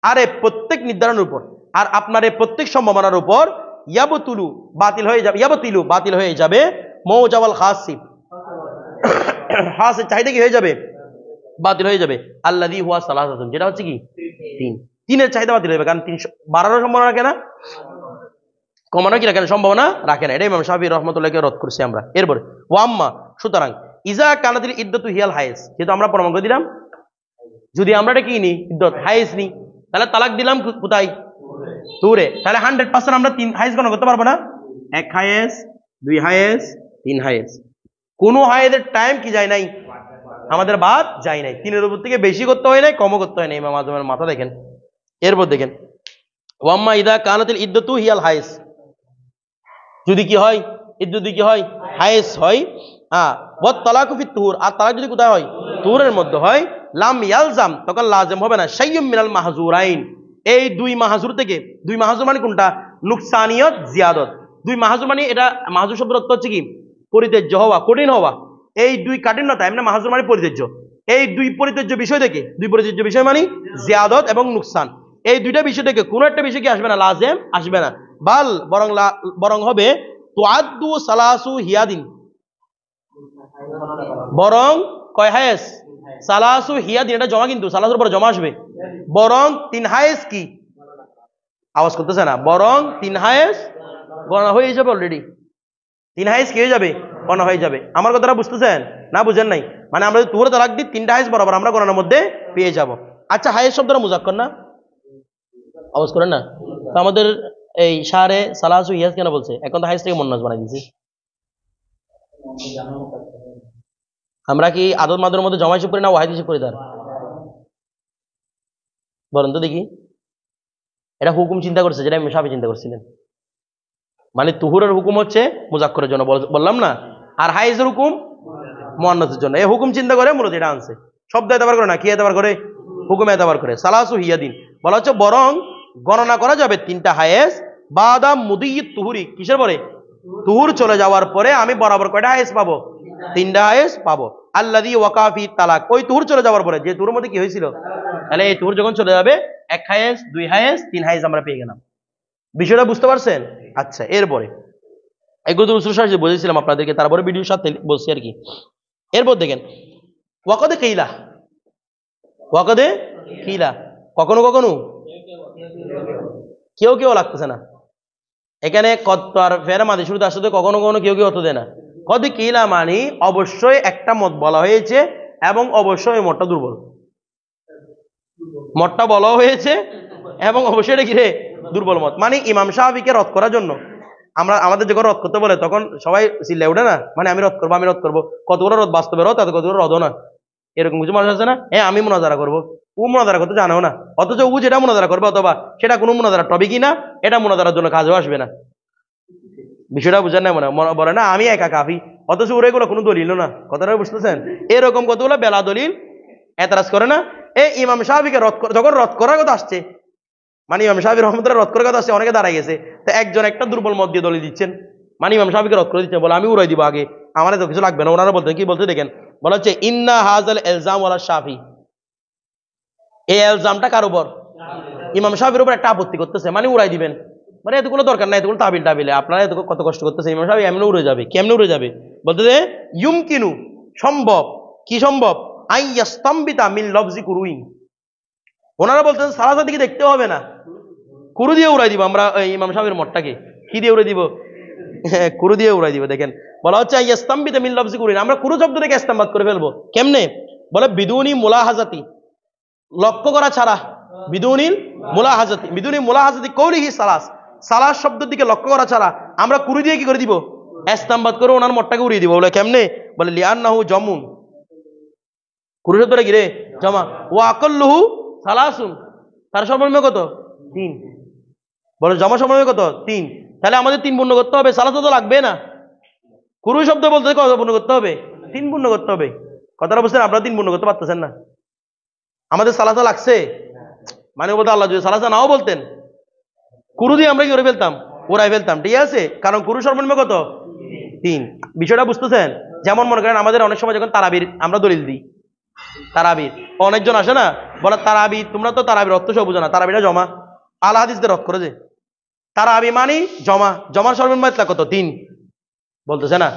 আর এই প্রত্যেক নির্ধারণের উপর, আর আপনার এই প্রত্যেক সম্ভাবনার উপর ইয়াবতুলু বাতিল হয়ে যাবে মৌজাওয়াল খাসিব, খাসের চাহিদা কি হয়ে যাবে, বাতিল হয়ে যাবে, আল্লাযী হুয়া সালাসাতুন, যেটা হচ্ছে কি 3, 3-এর চাহিদা বাতিল হয়ে যাবে, কারণ 3 বাড়ানোর সম্ভাবনা রাখে না, কমানো কি রাখে না, সম্ভাবনা রাখে না, এটা ইমাম শাফিঈ রাহমাতুল্লাহকে রদ করছি আমরা। এরপরে ওয়াম্মা, সুতরাং ইজা কানাতিল ইদ্দাতু হিয়াল হায়েজ, যেহেতু আমরা প্রমাণ করে দিলাম, যদি আমরা এটা কি নি, ইদ্দত হায়েজ নি, তাহলে তালাক দিলাম কোথায়, তুরে, তাহলে 100% আমরা 3 হায়েজ গণনা করতে পারবো না, 1 হায়েজ 2 হায়েজ 3 হায়েজ, কোনো হায়েজের টাইম কি যায় নাই, আমাদের বাদ যায় নাই, 3-এর উপর থেকে বেশি করতে হয় নাই, কমও করতে হয় নাই, ইমাম আযমের মাথা দেখেন। এরপর দেখেন ওয়াম্মা ইদা কানাতিল ইদ্দাতু হিয়াল হায়েজ, যদি কি হয়, ইদ্দত কি হয়, হায়েজ হয়, ওয়াত তালাকু ফিত তুহুর, আর তালাক যদি কোথায় হয়, তুহুরের মধ্যে হয়, লাম ইয়ালজাম, তখন লাজিম হবে না শাইয়্যুম মিনাল মাহজুরাইন, এই 2 মাহজুর থেকে, 2 মাহজুর মানে কোনটা, নুকসানিয়ত জিয়াদত, 2 মাহজুর মানে এটা মাহজুর শব্দের অর্থ হচ্ছে কি পরিত্যাজ্য হওয়া, কঠিন হওয়া, এই 2 কাঠিন্যতা, এমনি মাহজুর মানে পরিত্যাজ্য, এই 2 পরিত্যাজ্য বিষয় থেকে, 2 পরিত্যাজ্য বিষয় মানে জিয়াদত এবং নুকসান, এই 2টা বিষয় থেকে কোনো একটা বিষয় কি আসবে না, লাজেম আসবে না, বাল বরং হবে তুআদ্দু সালাসু হিয়াদিন, বরং কয় হায়েস, সালাসু হিয়াদিন, এটা জমা, কিন্তু সালাসুর পরে জমা আসবে, বরং 3 হায়েস কি, আওয়াজ করতেছে না, বরং 3 হায়েস গণনা হয়ে যাবে, অলরেডি 3 হায়েস কি হয়ে যাবে, গণনা হয়ে যাবে। আমার কথাটা বুঝতেছেন না, বুঝেন নাই, মানে আমরা যদি তুহুরে তালাক দিই 3টা হায়েস বরাবর আমরা গণনার মধ্যে পেয়ে যাব। আচ্ছা, হায়েস শব্দটা মুজাক্কার না, আওয়াজ করেন না, তো আমাদের এই শারে সালাসু হিয়াজ কেন বলছে, এখন তো হায়েস থেকে মুন্নাস বানাই দিয়েছি, আমরা কি আদত মাদের মধ্যে জমা হিসেব করি না ওয়াহিদ হিসেব করি, তার বলেন তো দেখি, এটা হুকুম চিন্তা করছে, যেটা ইমাম শাফিঈ চিন্তা করছিলেন, মানে তুহুরের হুকুম হচ্ছে মুজাক্করের জন্য বললাম না, আর হায়েজের হুকুম মুয়ান্নাসের জন্য, এই হুকুম চিন্তা করে মূলত এটা আনছে, শব্দ এতবার করে না, কি এতবার করে, হুকুম এতবার করে, সালাসু হিয়াদিন বলা হচ্ছে বরং গণনা করা যাবে 3টা হায়েজ, বাদা মুদিয়্যিত তুহুরি, কিসের পরে, তুহুর চলে যাওয়ার পরে আমি বরাবর কয়টা হায়েজ পাবো, 3টা হায়েজ পাবো, আল্লাযী ওয়াকা ফি তালাক, ওই তুহুর চলে যাওয়ার পরে, যে তুহুর মধ্যে কি হয়েছিল, তাহলে এই তুহুর যখন চলে যাবে 1 হায়েজ 2 হায়েজ 3 হায়েজ আমরা পেয়ে গেলাম, বিষয়টা বুঝতে পারছেন? আচ্ছা, এরপরে এগুলো তো উসুল শাস্ত্রে বলেছিলাম আপনাদেরকে, তারপরে ভিডিওর সাথে বলছি আর কি। এরপর দেখেন ওয়াকাদে কিলা, কখনো কখনো কেউ লাগতেছে না, এখানে কত আর ফেরা মাদি শুরুতে আসতে কখনো কখনো কেউ অর্থ দেয় না, কদ কিলা মানে অবশ্যই একটা মত বলা হয়েছে এবং অবশ্যই মতটা দুর্বল। মতটা বলা হয়েছে এবং অবশ্যই এটা কি রে দুর্বল মত। মানে ইমাম শাফিকে রদ করার জন্য আমরা আমাদের যখন রদ করতে বলে তখন সবাই চিল্লায় ওঠে না, মানে আমি রদ করবো আমি রদ করবো, কতগুলো রদ বাস্তবে রদ আর কতগুলো রদও না। এরকম কিছু মানুষ আছে না, হ্যাঁ আমি মুনাজারা করবো, ও মুনাজারা করতে জানেও না, অথচ ও যেটা মুনাজারা করবে অথবা সেটা কোনো মুনাজারা টপিকই না, এটা মুনাজারার জন্য কাজও আসবে না। বিষয়টা বুঝেন না, মনে বলে না আমি একা কাফি, অথচ ওরা এগুলো কোনো দলিল না। কথাটা বুঝতেছেন? এরকম কতগুলো বেলা দলিল এতরাজ করে না। এই ইমাম সাহাবীকে যখন রদ করার কথা আসছে, মানে ইমাম সাহাবী রহমতুল্লাহ রদ করার কথা আসছে, অনেকে দাঁড়াই গেছে, তো একজন একটা দুর্বল মত দিয়ে দলিল দিচ্ছেন, মানে ইমাম সাহাবীকে রদ করে দিচ্ছেন, বলে আমি উড়াই দিব আগে, আমার তো কিছু লাগবে না। ওনারা বলতেন কি বলতে দেখেন, বলা হচ্ছে ইন্না হাজাল এলজাম ওয়ালা শাফি, এই এলজামটা কার উপর? ইমাম সাহাবীর উপর একটা আপত্তি করতেছে, মানে উড়াই দিবেন, মানে এতগুলো দরকার নাই, এতগুলো তাবিল টাবিলে আপনারা এত কত কষ্ট করতেছে, ইমাম সাহেব এমনি উড়ে যাবে। কেমনে উড়ে যাবে? বলতে যে ইউমকিনু সম্ভব, কি সম্ভব? আইয়াস্তম্বিতা মিন লফজি কুরুইন। ওনারা বলতেন সালাসার দিকে দেখতে হবে না, কুরু দিয়ে উড়াই দিব আমরা ইমাম সাহেবের মতটাকে। কি দিয়ে উড়াই দিব? কুরু দিয়ে উড়াই দিব। দেখেন বলা হচ্ছে আইয়াস্তম্বিতা মিন লফজি কুরুইন, আমরা কুরু শব্দ থেকে ইস্তেমবাদ করে ফেলবো। কেমনে? বলে বিদুনি মুলাহাজাতি, লক্ষ্য করা ছাড়া, বিদুনিল মুলাহাজাতি, বিদুনি মুলাহাজাতি কৌলিহি সালাস, সালাস শব্দের দিকে লক্ষ্য করা ছাড়া আমরা কুরু দিয়ে কি করে দিব? ইস্তেমবাদ করে ওনার মতটাকে উড়িয়ে দিব। বলে কেমনে? বলে লিআন্নাহু জামুন, কুরু শব্দটা কি রে? জমা। ওয়া আকাল্লুহু সালাসুন, তার সর্বনিম্ন কত? 3। বলে জমা সর্বনিম্ন কত? 3। তাহলে আমাদের 3 পূর্ণ করতে হবে, সালাসা তো লাগবে না। কুরু শব্দ বলতে কত পূর্ণ করতে হবে? 3 পূর্ণ করতে হবে। কথাটা বুঝছেন? আপনারা 3 পূর্ণ করতে পারতেছেন না, আমাদের সালাসা লাগছে। মানে বলতে আল্লাহ যদি সালাসা নাও বলতেন, কুরু দিয়ে আমরা কি করে ফেলতাম? ওরাই ফেলতাম, ঠিক আছে? কারণ কুরু সর্বনিম্ন কত? 3। বিষয়টা বুঝতেছেন? যেমন মনে করেন আমাদের অনেক সময় যখন তারাবির আমরা দলিল দিই, তারাবির অনেকজন আসে না, বলে তারাবি, তোমরা তো তারাবির অর্থ সব বুঝো না, তারাবিটা জমা। আল হাদিসদের রদ করে যে তারাবি মানি জমা, জমার সর্বনিম্ন এতলা কত? 3। বলতেছে না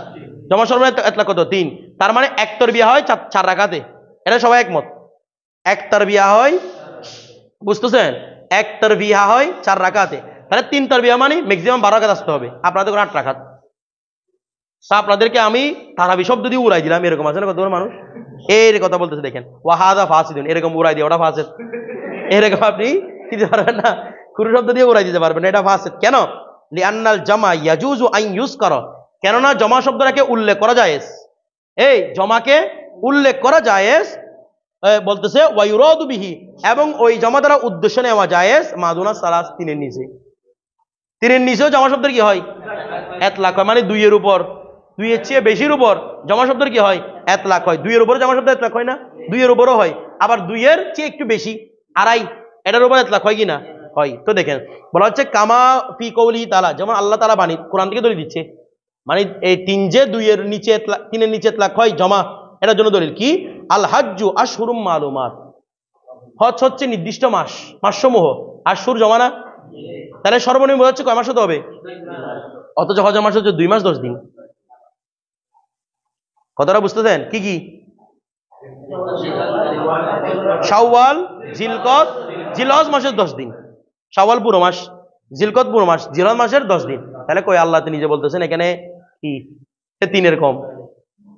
জমার সর্বনিম্ন এতলা কত? 3। তার মানে এক তরবিয়া হয় 4 রাকাতে, এটা সবাই একমত। এক তরবিয়া হয়, বুঝতেছেন? এক তরবিয়া হয় 4 রাকাতে, তাহলে 3 তরবিয়া মানে ম্যাক্সিমাম 12 রাকাত আসতে হবে, আপনাদের 8 রাকাত। তা আপনাদেরকে আমি তারাবি শব্দ দিয়ে উড়াই দিলাম, এরকম আছে না কতগুলো মানুষ এর কথা বলতেছে। দেখেন ওয়াহাদা ফাসিদুন, এরকম উড়াই দিয়ে ওটা ফাসিদ, এরকম আপনি দিতে পারবেন না, কুরু শব্দ দিয়ে উড়াই দিতে পারবেন না, এটা ফাসিদ। কেন? লিআন্নাল জামা ইয়াজুজু আন ইউজকারা, কেননা জমা শব্দটাকে উল্লেখ করা জায়েজ, এই জমাকে উল্লেখ করা জায়েজ। বলতেছে ওয়ায়ুরাদু বিহি, এবং ওই জমা দ্বারা উদ্দেশ্য নেওয়া জায়েজ মাদুনা সালাস, 3-এর নিচে। 3-এর নিচেও জমা শব্দের কি হয়? এতলাক হয়, মানে 2-এর উপর, 2-এর চেয়ে বেশির উপর জমা শব্দের কি হয়? এতলাক হয়। 2-এর উপরে জমা শব্দ এতলাক হয় না? 2-এর উপরও হয়, আবার 2-এর চেয়ে একটু বেশি, 2.5, এটার উপর এতলাক হয় কি না? হয়। তো দেখেন বলা হচ্ছে কামা ফি কওলি তাআলা, যেমন আল্লাহ তাআলা বাণী কোরআন থেকে দলিল দিচ্ছে, মানে এই 3 যে 2-এর নিচে 3-এর নিচে এতলাক হয় জমা, এটার জন্য দলিল কি? আল হাজ্জু আশহুরুম মালুমাত, হজ হচ্ছে নির্দিষ্ট মাস, মাসসমূহ, আশহুর জমা না? তাহলে সর্বনিম্ন হচ্ছে কয় মাস হতে হবে? অথচ হজের মাস হচ্ছে 2 মাস 10 দিন। কথাটা বুঝতেছেন? কি কি? শাওয়াল, জিলকদ, জিলহজ মাসের 10 দিন, শাওয়াল পুরো মাস, জিলকদ পুরো মাস, জিলহজ মাসের 10 দিন। তাহলে কই আল্লাহ নিজে বলতেছেন এখানে কি 3-এর কম?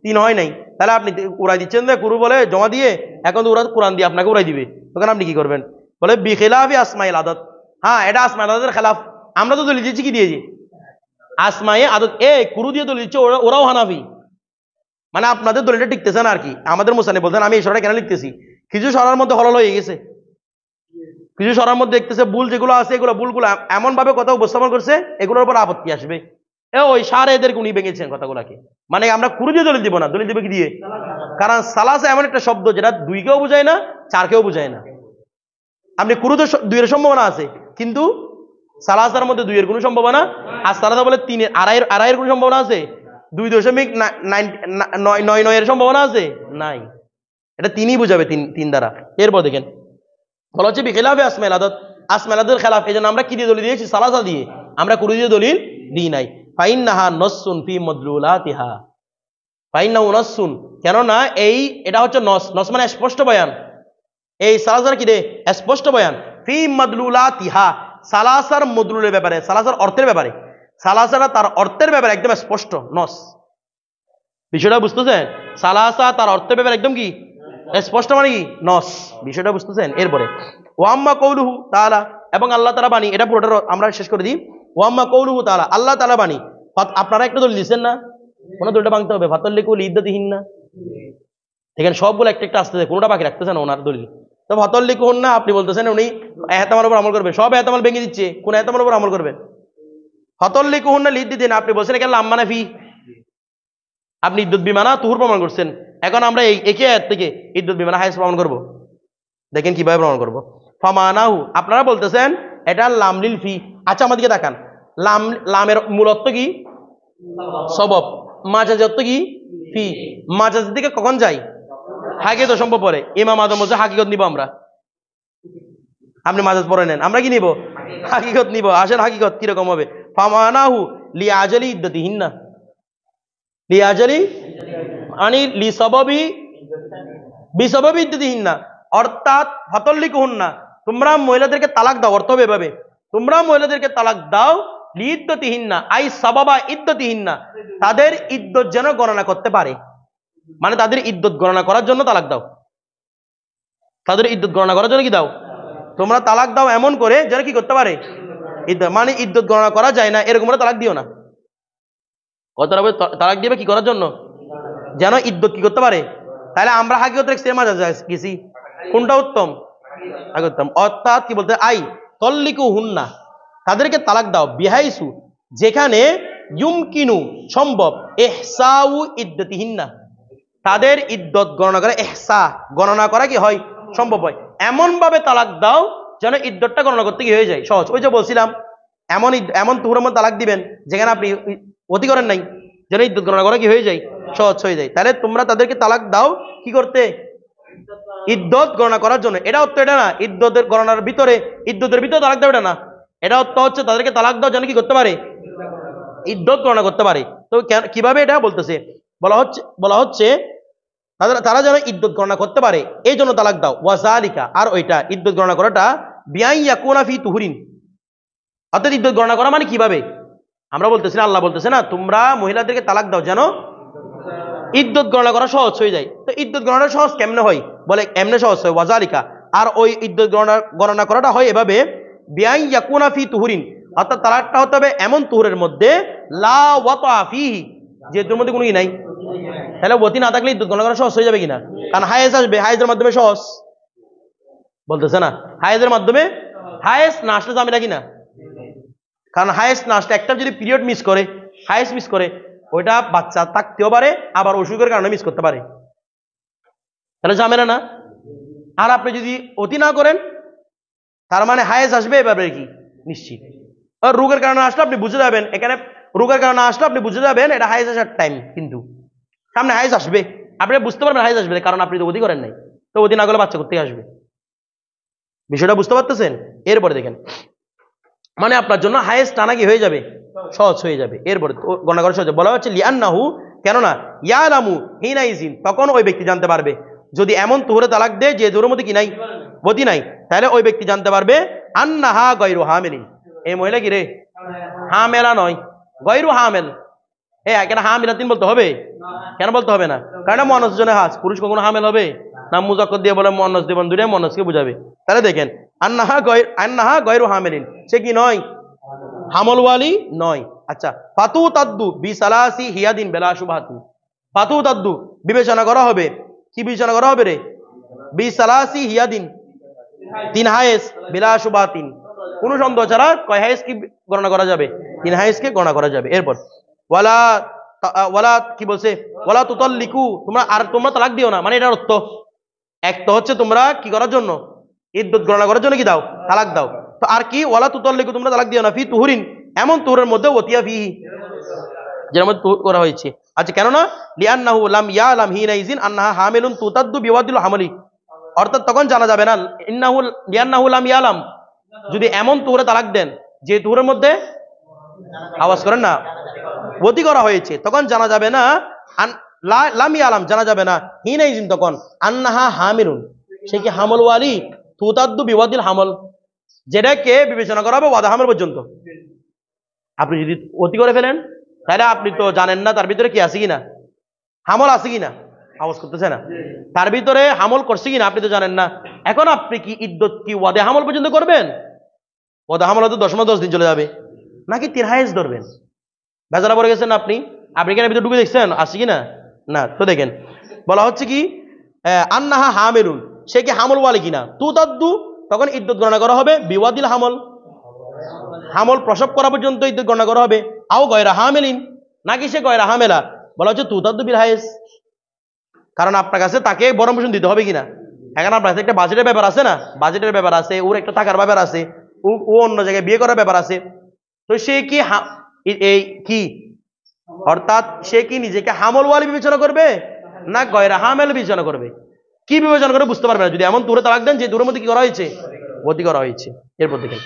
3 হয় নাই। তাহলে আপনি উড়াই দিচ্ছেন যে কুরু বলে জমা দিয়ে, এখন তো ওরা কোরআন দিয়ে আপনাকে উড়াই দিবে, তখন আপনি কি করবেন? বলে বিখিলাফি আসমাইল আদত, হ্যাঁ এটা আসমাইল আদতের খেলাফ। আমরা তো দলিল দিচ্ছি কি দিয়েছি? আসমায়ে আদত। কুরু দিয়ে দলিল দিচ্ছে, ওরাও হানাফি, মানে আপনাদের দলিলটা টিকতেছে না আর কি। আমাদের মুসানি বলতেন আমি এই সরাটা কেন লিখতেছি, কিছু সরার মধ্যে হলল হয়ে গেছে, কিছু সরার মধ্যে দেখতেছে ভুল যেগুলো আছে, এগুলো ভুলগুলো এমন ভাবে কথা উপস্থাপন করছে, এগুলোর উপর আপত্তি আসবে। ওই সারে এদের উনি ভেঙেছেন কথাগুলাকে, মানে আমরা কুরু দিয়ে দলিল দিব না, দলিল দিবে কি দিয়ে? কারণ সালাসা এমন একটা শব্দ যেটা 2-কেও বুঝায় না, 4-কেও বুঝায় না। আপনি কুরু তো 2-এর সম্ভাবনা আছে, কিন্তু সালাসার মধ্যে 2-এর কোনো সম্ভাবনা, আর সালাসা বলে 3-এর, আড়াইয়ের কোনো সম্ভাবনা আছে? 2.99 সম্ভাবনা আছে? নাই। এটা 3ই বুঝাবে, 3 দ্বারা। এরপর দেখেন বলা হচ্ছে বিখিলাফে আসমাইল আদত, আসমাইল আদতের খেলাফ। এই জন্য আমরা কি দিয়ে দলিল দিয়েছি? সালাসা দিয়ে, আমরা কুরু দিয়ে দলিল দিই নাই। ফাইন্নাহা নসসুন ফি মাদলুলাতিহা, ফাইন্নাহু নসসুন, কেননা এটা হচ্ছে নস, নস মানে স্পষ্ট বয়ান। এই সালাসার কি রে? স্পষ্ট বয়ান। ফি মাদলুলাতিহা, সালাসার মদলুলের ব্যাপারে, সালাসার অর্থের ব্যাপারে, সালাসারা তার অর্থের ব্যাপারে একদম স্পষ্ট নস। বিষয়টা বুঝতেছেন? সালাসা তার অর্থ ব্যাপার একদম কি স্পষ্ট, মানে কি নস। বিষয়টা বুঝতেছেন? এরপরে ওয়াম্মা কৌলুহু তাআলা, এবং আল্লাহ তাআলা বাণী, এটা পুরোটা আমরা শেষ করে দিই। ওয়াম্মা কৌলুহু তাআলা, আল্লাহ তাআলা বাণী। আপনারা একটা দলিল দিচ্ছেন না, কোন দলটা ভাঙতে হবে? ফাতাল্লিকুল ইদ্দাতিহিন না, এখানে সবগুলো একটা একটা আসতেছে, কোনটা বাকি রাখতেছেন ওনার দলিল। তো ফাতাল্লিকুন না, আপনি বলতেছেন উনি এহতামার উপর আমল করবে, সব এহতামাল ভেঙে দিচ্ছে, কোন এহতামার উপর আমল করবে? ফাতাল্লিকুন না লিদ্দিদিন, আপনি বলছেন এখানে লাম্মানা ফি, আপনি ইদ্যুৎ বিমানা তুহুর প্রমাণ করছেন। এখন আমরা এই একই আয়াত থেকে ইদ্যুৎ বিমানা হাইস প্রমাণ করব। দেখেন কিভাবে প্রমাণ করব। ফামানাহু, আপনারা বলতেছেন এটা লামলিল ফি। আচ্ছা আমাদেরকে দেখান, লামের মূল অর্থ কি? সবব। মাজাজ অর্থ কি? ফি। মাজাজ দিকে কখন যাই? হাকিকত সম্ভব পরে। ইমাম আদম বলছে হাকিকত নিব আমরা, আপনি মাজাজ পরে নেন, আমরা কি নিব? হাকিকত নিব। আসেন হাকিকত কিরকম হবে? ফামানাহু লিআজালি ইদ্দাতিহিন্না, লিআজালি আনি লিসাবাবি বিসাবাবি ইদ্দাতিহিন্না, অর্থাৎ ফাতাল্লিকুহুন্না, তোমরা মহিলাদেরকে তালাক দাও, অর্থ হবে এভাবে, তোমরা মহিলাদেরকে তালাক দাও লিইদ্দাতিহিন্না আই সাবাবা ইদ্দাতিহিন্না, তাদের ইদ্যত যেন গণনা করতে পারে, মানে তাদের ইদ্যত গণনা করার জন্য তালাক দাও, তাদের ইদ্যত গণনা করার জন্য কি দাও? তোমরা তালাক দাও এমন করে যেন কি করতে পারে? ইদ্যত, মানে ইদ্যত গণনা করা যায় না এরকম তালাক দিও না। কতটা তালাক দিবে কি করার জন্য? যেন ইদ্যত কি করতে পারে। তাহলে আমরা হাকিকত রেখে মাজাজ গেছি, কোনটা উত্তম? উত্তম। অর্থাৎ কি বলতে, আই তল্লিকু হুন্না, তাদেরকে তালাক দাও, বিহাইসু, যেখানে ইউমকিনু সম্ভব, ইহসাউ ইদ্দতিহিন্না, তাদের ইদ্যত গণনা করা, ইহসা গণনা করা কি হয়? সম্ভব হয়। এমন ভাবে তালাক দাও যেন ইদ্যতটা গণনা করতে কি হয়ে যায় সহজ। ওই যে বলছিলাম এমন এমন তুহুরের মধ্যে তালাক দিবেন যেখানে আপনি অতি করেন নাই, যেন ইদ্যত গণনা করা কি হয়ে যায়? সহজ হয়ে যায়। তাহলে তোমরা তাদেরকে তালাক দাও কি করতে? ইদ্যত গণনা করার জন্য। এটা অর্থ এটা না ইদ্যতের গণনার ভিতরে, ইদ্যতের ভিতরে তালাক দাও, এটা না। এটা অর্থ হচ্ছে তাদেরকে তালাক দাও যেন কি করতে পারে? ইদ্যত গণনা করতে পারে। তো কিভাবে এটা বলতেছে? বলা হচ্ছে তারা যেন ইদ্যত গণনা করতে পারে, এই জন্য তালাক দাও। ওয়াজালিকা, আর ওইটা ইদ্যত গণনা করাটা বিআই ইয়াকুনা ফি তুহুরিন, অর্থাৎ ইদ্যত গণনা করা মানে কিভাবে? আমরা বলতেছি না, আল্লাহ বলতেছে না তোমরা মহিলাদেরকে তালাক দাও যেন ইদ্যত গণনা করা সহজ হয়ে যায়। তো ইদ্যত গণনা সহজ কেমনে হয়? বলে এমনে সহজ হয়, ওয়াজালিকা, আর ওই ইদ্যত গণনা করাটা হয় এভাবে, বিআই ইয়াকুনা ফি তুহুরিন, অর্থাৎ তালাকটা হতে হবে এমন তুহুরের মধ্যে লা ওয়াতা ফিহি, যে তোর মধ্যে কোনো কি নাই। তাহলে ওতি না থাকলে ইদ্যত গণনা করা সহজ হয়ে যাবে কিনা? কারণ হায়েজ আসবে, হায়েজের মাধ্যমে সহজ বলতেছে না, হায়েজের মাধ্যমে, হায়েজ না আসলে যাবে না কিনা? কারণ হায়েজ না আসলে একটা যদি পিরিয়ড মিস করে, হায়েজ মিস করে, ওইটা বাচ্চা থাকতেও পারে, আবার অসুখের কারণে মিস করতে পারে, তাহলে ঝামেলা না। আর আপনি যদি অতি না করেন তার মানে হায়েজ আসবে, এভাবে কি নিশ্চিত। আর রোগের কারণে আসলে আপনি বুঝে যাবেন, এখানে রোগের কারণে আসলে আপনি বুঝে যাবেন এটা হায়েজ আসার টাইম, কিন্তু সামনে হায়েজ আসবে, আপনি বুঝতে পারবেন হায়েজ আসবে, কারণ আপনি তো অতি করেন নাই। তো অতি না করলে বাচ্চা করতে আসবে, বিষয়টা বুঝতে পারতেছেন? এরপরে দেখেন, মানে আপনার জন্য হায়েজ টানা কি হয়ে যাবে? সহজ হয়ে যাবে। এরপরে গণনা করা সহজ বলা হচ্ছে লিআন্নাহু, কেননা ইয়ালামু হিনা ইজিন, তখন ওই ব্যক্তি জানতে পারবে, যদি এমন তুহুরে তালাক দেয় যে তুহুরের মধ্যে কি নাই, বতি নাই, তাহলে ওই ব্যক্তি জানতে পারবে আন্নাহা গায়রু হামিলিন, এই মহিলা কি রে হামেলা নয়, গায়রু হামেল। কেন হামিলাতিন বলতে হবে? কেন বলতে হবে না? কারণ মুয়ান্নাস জনে হাজ, পুরুষ কখনো হামেল হবে না? মুজাক্কার দিয়ে বলে মুয়ান্নাস দিবেন, দুইটাই মুয়ান্নাসকে বুঝাবে। তাহলে দেখেন আন্নাহা গায়রু হামিলিন, সে কি নয়? হামলওয়ালি নয়। আচ্ছা, ফাতু তাদ্দু বিসালাসি হিয়াদিন বেলা শুবহাতিন, ফাতু তাদ্দু বিবেচনা করা হবে, কি বিবেচনা করা হবে রে? বিসালাসি হিয়াদিন, 3 হায়েস, বেলা শুবহাতিন, কোনো সন্দেহ ছাড়া কয় হায়েস কি গণনা করা যাবে? 3 হায়েসকে গণনা করা যাবে। এরপর ওয়ালা কি বলছে? ওয়ালা তুতাল্লিকু, তোমরা তালাক দিও না, মানে এটার অর্থ এক তো হচ্ছে তোমরা কি করার জন্য? ইদ্যত গণনা করার জন্য কি দাও? তালাক দাও। তো আর কি? ওয়ালা তুতাল্লিকু, তোমরা তালাক দিও না, ফি তুহুরিন, এমন তুহুরের মধ্যে ওতিয়া ফিহি, যের মধ্যে তুহুর করা হয়েছে। আচ্ছা, কেন না? লিআন্নাহু লাম ইয়ালাম হিনা ইজিন আন্নাহা হামিলুন তুতাদ্দু বিওয়াদিল হামলি, অর্থাৎ তখন জানা যাবে না, লিআন্নাহু লাম ইয়ালাম, যদি এমন তুহুরে তালাক দেন যে তুহুরের মধ্যে, আওয়াজ করেন না, ওতি করা হয়েছে, তখন জানা যাবে না, লাম ইয়ালাম জানা যাবে না, হিনা ইজিন তখন, আন্নাহা হামিলুন, সে কি হামলওয়ালি, তুতাদ্দু বিওয়াদিল হামল, যেটাকে বিবেচনা করা হবে ওয়াদা হামল পর্যন্ত। আপনি যদি অতি করে ফেলেন তাহলে আপনি তো জানেন না তার ভিতরে কি আছে কিনা, হামল আছে কিনা? আওয়াজ করতেছে না? তার ভিতরে হামল করছে কিনা আপনি তো জানেন না। এখন আপনি কি ইদ্যত কি ওয়াদে হামল পর্যন্ত করবেন? ওয়াদে হামল হয়তো 10 দিন চলে যাবে, নাকি 3 হায়েজ ধরবেন? বেজারা পড়ে গেছেন আপনি। আপনি কেন ভিতরে ঢুকে দেখছেন আছে কিনা? না তো দেখেন, বলা হচ্ছে কি আন্নাহা হামেলুন, সে কি হামল ওয়ালি কিনা, তু তাদ্দু, তখন ইদ্যত গণনা করা হবে বিওয়াদিল হামল, হামল প্রসব করা পর্যন্ত ইদ্যত গণনা করা হবে। আও গয়রা হামেলিন, নাকি সে গয়রা হামেলা, বলা হচ্ছে তু তাদ্দু বিল হায়েজ। কারণ আপনার কাছে তাকে বরণ পোষণ দিতে হবে কিনা। এখন আপনার কাছে একটা বাজেটের ব্যাপার আছে না, বাজেটের ব্যাপার আছে, ওর একটা টাকার ব্যাপার আছে, ও অন্য জায়গায় বিয়ে করার ব্যাপার আছে। তো সে কি এই কি, অর্থাৎ সে কি নিজেকে হামল ওয়ালি বিবেচনা করবে না গয়রা হামেল বিবেচনা করবে? কি বিবেচনা করে বুঝতে পারবে না যদি এমন দূরে তালাক দেন যে দূরের মধ্যে কি করা হয়েছে, বদলি করা হয়েছে। এরপর দেখেন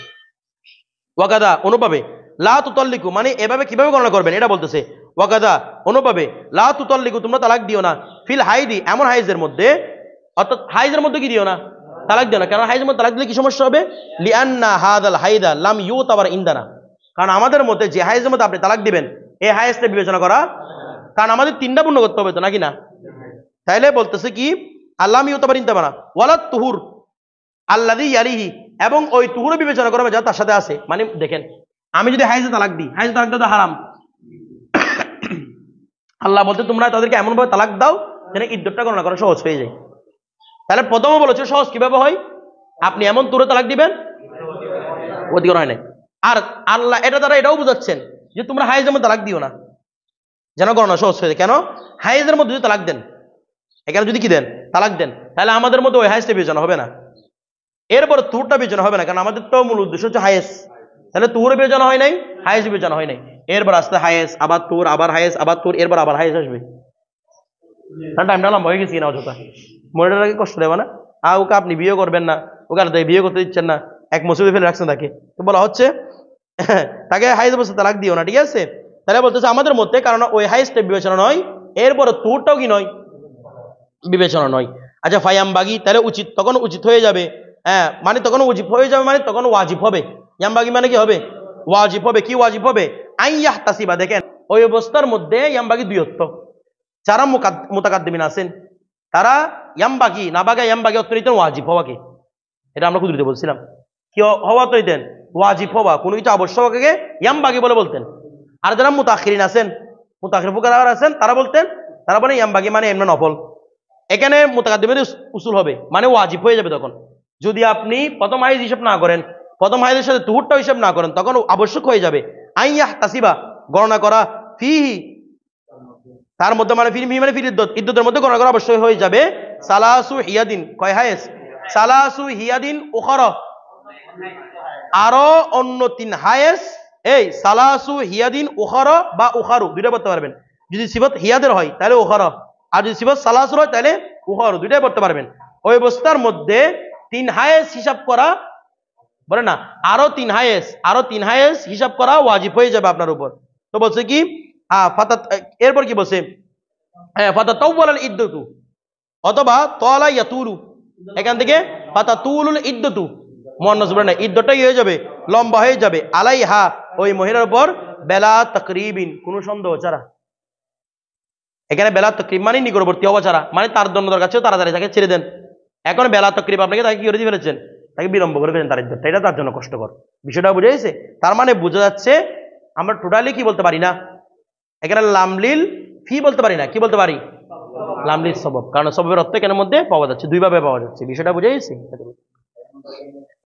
ওয়াকাদা অনুপাবে লা তুতাল্লিকু, মানে এভাবে কিভাবে গণনা করবেন এটা বলতেছে। ওয়াকাদা অনুপাবে লা তুতাল্লিকু, তোমরা তালাক দিও না ফিল হাইদি, এমন হাইজের মধ্যে, অর্থাৎ হাইজের মধ্যে কি দিও না, তালাক দিও না। কারণ হাইজের মধ্যে তালাক দিলে কি সমস্যা হবে? লিআন্না হাদাল হাইদা লাম ইউতাবার ইনদানা, কারণ আমাদের মধ্যে যে হাইজের মধ্যে আপনি তালাক দিবেন এই হাইজটা বিবেচনা করা, কারণ আমাদের 3টা পূর্ণ করতে হবে তো নাকি না। তাইলে বলতেছে কি আল্লাম ইউতাবার ইনদানা ওয়ালাত তুহুর আল্লাযী ইয়ালিহি, এবং ওই তুহুরও বিবেচনা করবে যা তার সাথে আছে। মানে দেখেন, আমি যদি হাইজে তালাক দিই, হাইজে তালাক দেওয়া তো হারাম। আল্লাহ বলতে তোমরা তাদেরকে এমন ভাবে তালাক দাও যেন ইদ্যতটা গণনা করা সহজ হয়ে যায়। তাহলে প্রথমে বলেছে সহজ কিভাবে হয়, আপনি এমন তুরে তালাক দিবেন অধিকার হয় নাই। আর আল্লাহ এটা দ্বারা এটাও বুঝাচ্ছেন যে তোমরা হাইজের মধ্যে তালাক দিও না যেন গণনা সহজ হয়ে যায়। কেন? হাইজের মধ্যে যদি তালাক দেন, এখানে যদি কি দেন তালাক দেন, তাহলে আমাদের মধ্যে ওই হাইজটা বিবেচনা হবে না, এরপর তুরটা বিবেচনা হবে না, কারণ আমাদের তো মূল উদ্দেশ্য হচ্ছে হায়েস। তাহলে তুর বিবেচনা হয় নাই, হায়েস বিবেচনা হয় নাই, এরপর আসতে হায়েস, আবার তুর, আবার হায়েস, আবার তুর, এরপর আবার হায়েস আসবে। টাইমটা লম্বা হয়ে গেছি না অযথা, মনিটরকে কষ্ট দেবে না। আর ওকে আপনি বিয়ে করবেন না, ওকে আর বিয়ে করতে দিচ্ছেন না, এক মসজিদে ফেলে রাখছেন তাকে, তো বলা হচ্ছে তাকে হাইজ অবস্থা তালাক দিও না, ঠিক আছে। তাহলে বলতেছে আমাদের মধ্যে, কারণ ওই হাইজটা বিবেচনা নয়, এরপর তুরটাও কি নয়, বিবেচনা নয়। আচ্ছা ফায়াম বাগি, তাহলে উচিত, তখন উচিত হয়ে যাবে, হ্যাঁ মানে তখন উচিত হয়ে যাবে, মানে তখন ওয়াজিব হবে। ইয়ামবাগি মানে কি হবে? ওয়াজিব হবে। কি ওয়াজিব হবে? আইয়াহ তাসিবা, দেখেন ওই অবস্থার মধ্যে ইয়ামবাগি দুই অর্থ। যারা মুতাকাদ্দিমিন আছেন তারা ইয়ামবাগি না বাগা ইয়ামবাগি অর্থ নিতেন ওয়াজিব হওয়াকে, এটা আমরা কুদরতে বলছিলাম। কি হওয়া তো নিতেন? ওয়াজিব হওয়া, কোনো কিছু আবশ্যককে ইয়ামবাগি বলে বলতেন। আর যারা মুতাখিরিন আছেন, মুতাখির ফুকারা আছেন, তারা বলতেন, তারা বলেন ইয়ামবাগি মানে এমনি নফল। এখানে মুতাকাদ্দিমের উসুল হবে, মানে ওয়াজিব হয়ে যাবে তখন। যদি আপনি প্রথম হাইজ হিসাব না করেন, প্রথম হাইজের সাথে তুহুরটা হিসাব না করেন, তখন আবশ্যক হয়ে যাবে আইয়াহ তাসিবা, গণনা করা, ফিহি তার মধ্যে, মানে ফির মানে ফির ইদ্যতের মধ্যে গণনা করা অবশ্যই হয়ে যাবে সালাসু হিয়াদিন, কয় হায়েস? সালাসু হিয়াদিন উখরা, আরো অন্য 3 হায়েস। এই সালাসু হিয়াদিন উখরা বা উখারু দুইটা পড়তে পারবেন। যদি সিফত হিয়াদের হয় তাহলে উখরা, আর যদি সিফত সালাসুর হয় তাহলে উখারু, দুইটাই পড়তে পারবেন। ওই অবস্থার মধ্যে 3 হায়েস হিসাব করা, বলে না আরো 3 হায়েস, আরো 3 হায়েস হিসাব করা ওয়াজিব হয়ে যাবে আপনার উপর। তো বলছে কি এরপর কি বলছে? ফাতাতাওয়ালাল ইদ্দতু, অথবা তালা ইয়াতুলু, এখান থেকে ফাতাতুলুল ইদ্দতু, মুয়ান্নাস বলে না, ইদ্দতটাই হয়ে যাবে, লম্বা হয়ে যাবে, আলাইহা, ওই মহিলার উপর, বেলা তাকরিবিন, কোন সন্দেহ ছাড়া। এখানে বেলা তাকরিব মানে নিকটবর্তী হওয়া ছাড়া, মানে তার দণ্ডদার কাছেও তাড়াতাড়ি তাকে ছেড়ে দেন। এখন বেলা তাকরিব আপনাকে তাকে কি করে দিয়ে ফেলেছেন, তাকে বিলম্ব করে ফেলেছেন তার ইদ্দতটা, এটা তার জন্য কষ্টকর। বিষয়টা বুঝে গেছে? তার মানে বোঝা যাচ্ছে আমরা টোটালি কি বলতে পারি না, এখানে লামলিল ফি বলতে পারি না, কি বলতে পারি? লামলিল সবব, কারণ সববের অর্থ এখানের মধ্যে পাওয়া যাচ্ছে, দুইভাবে পাওয়া যাচ্ছে। বিষয়টা বুঝে গেছে?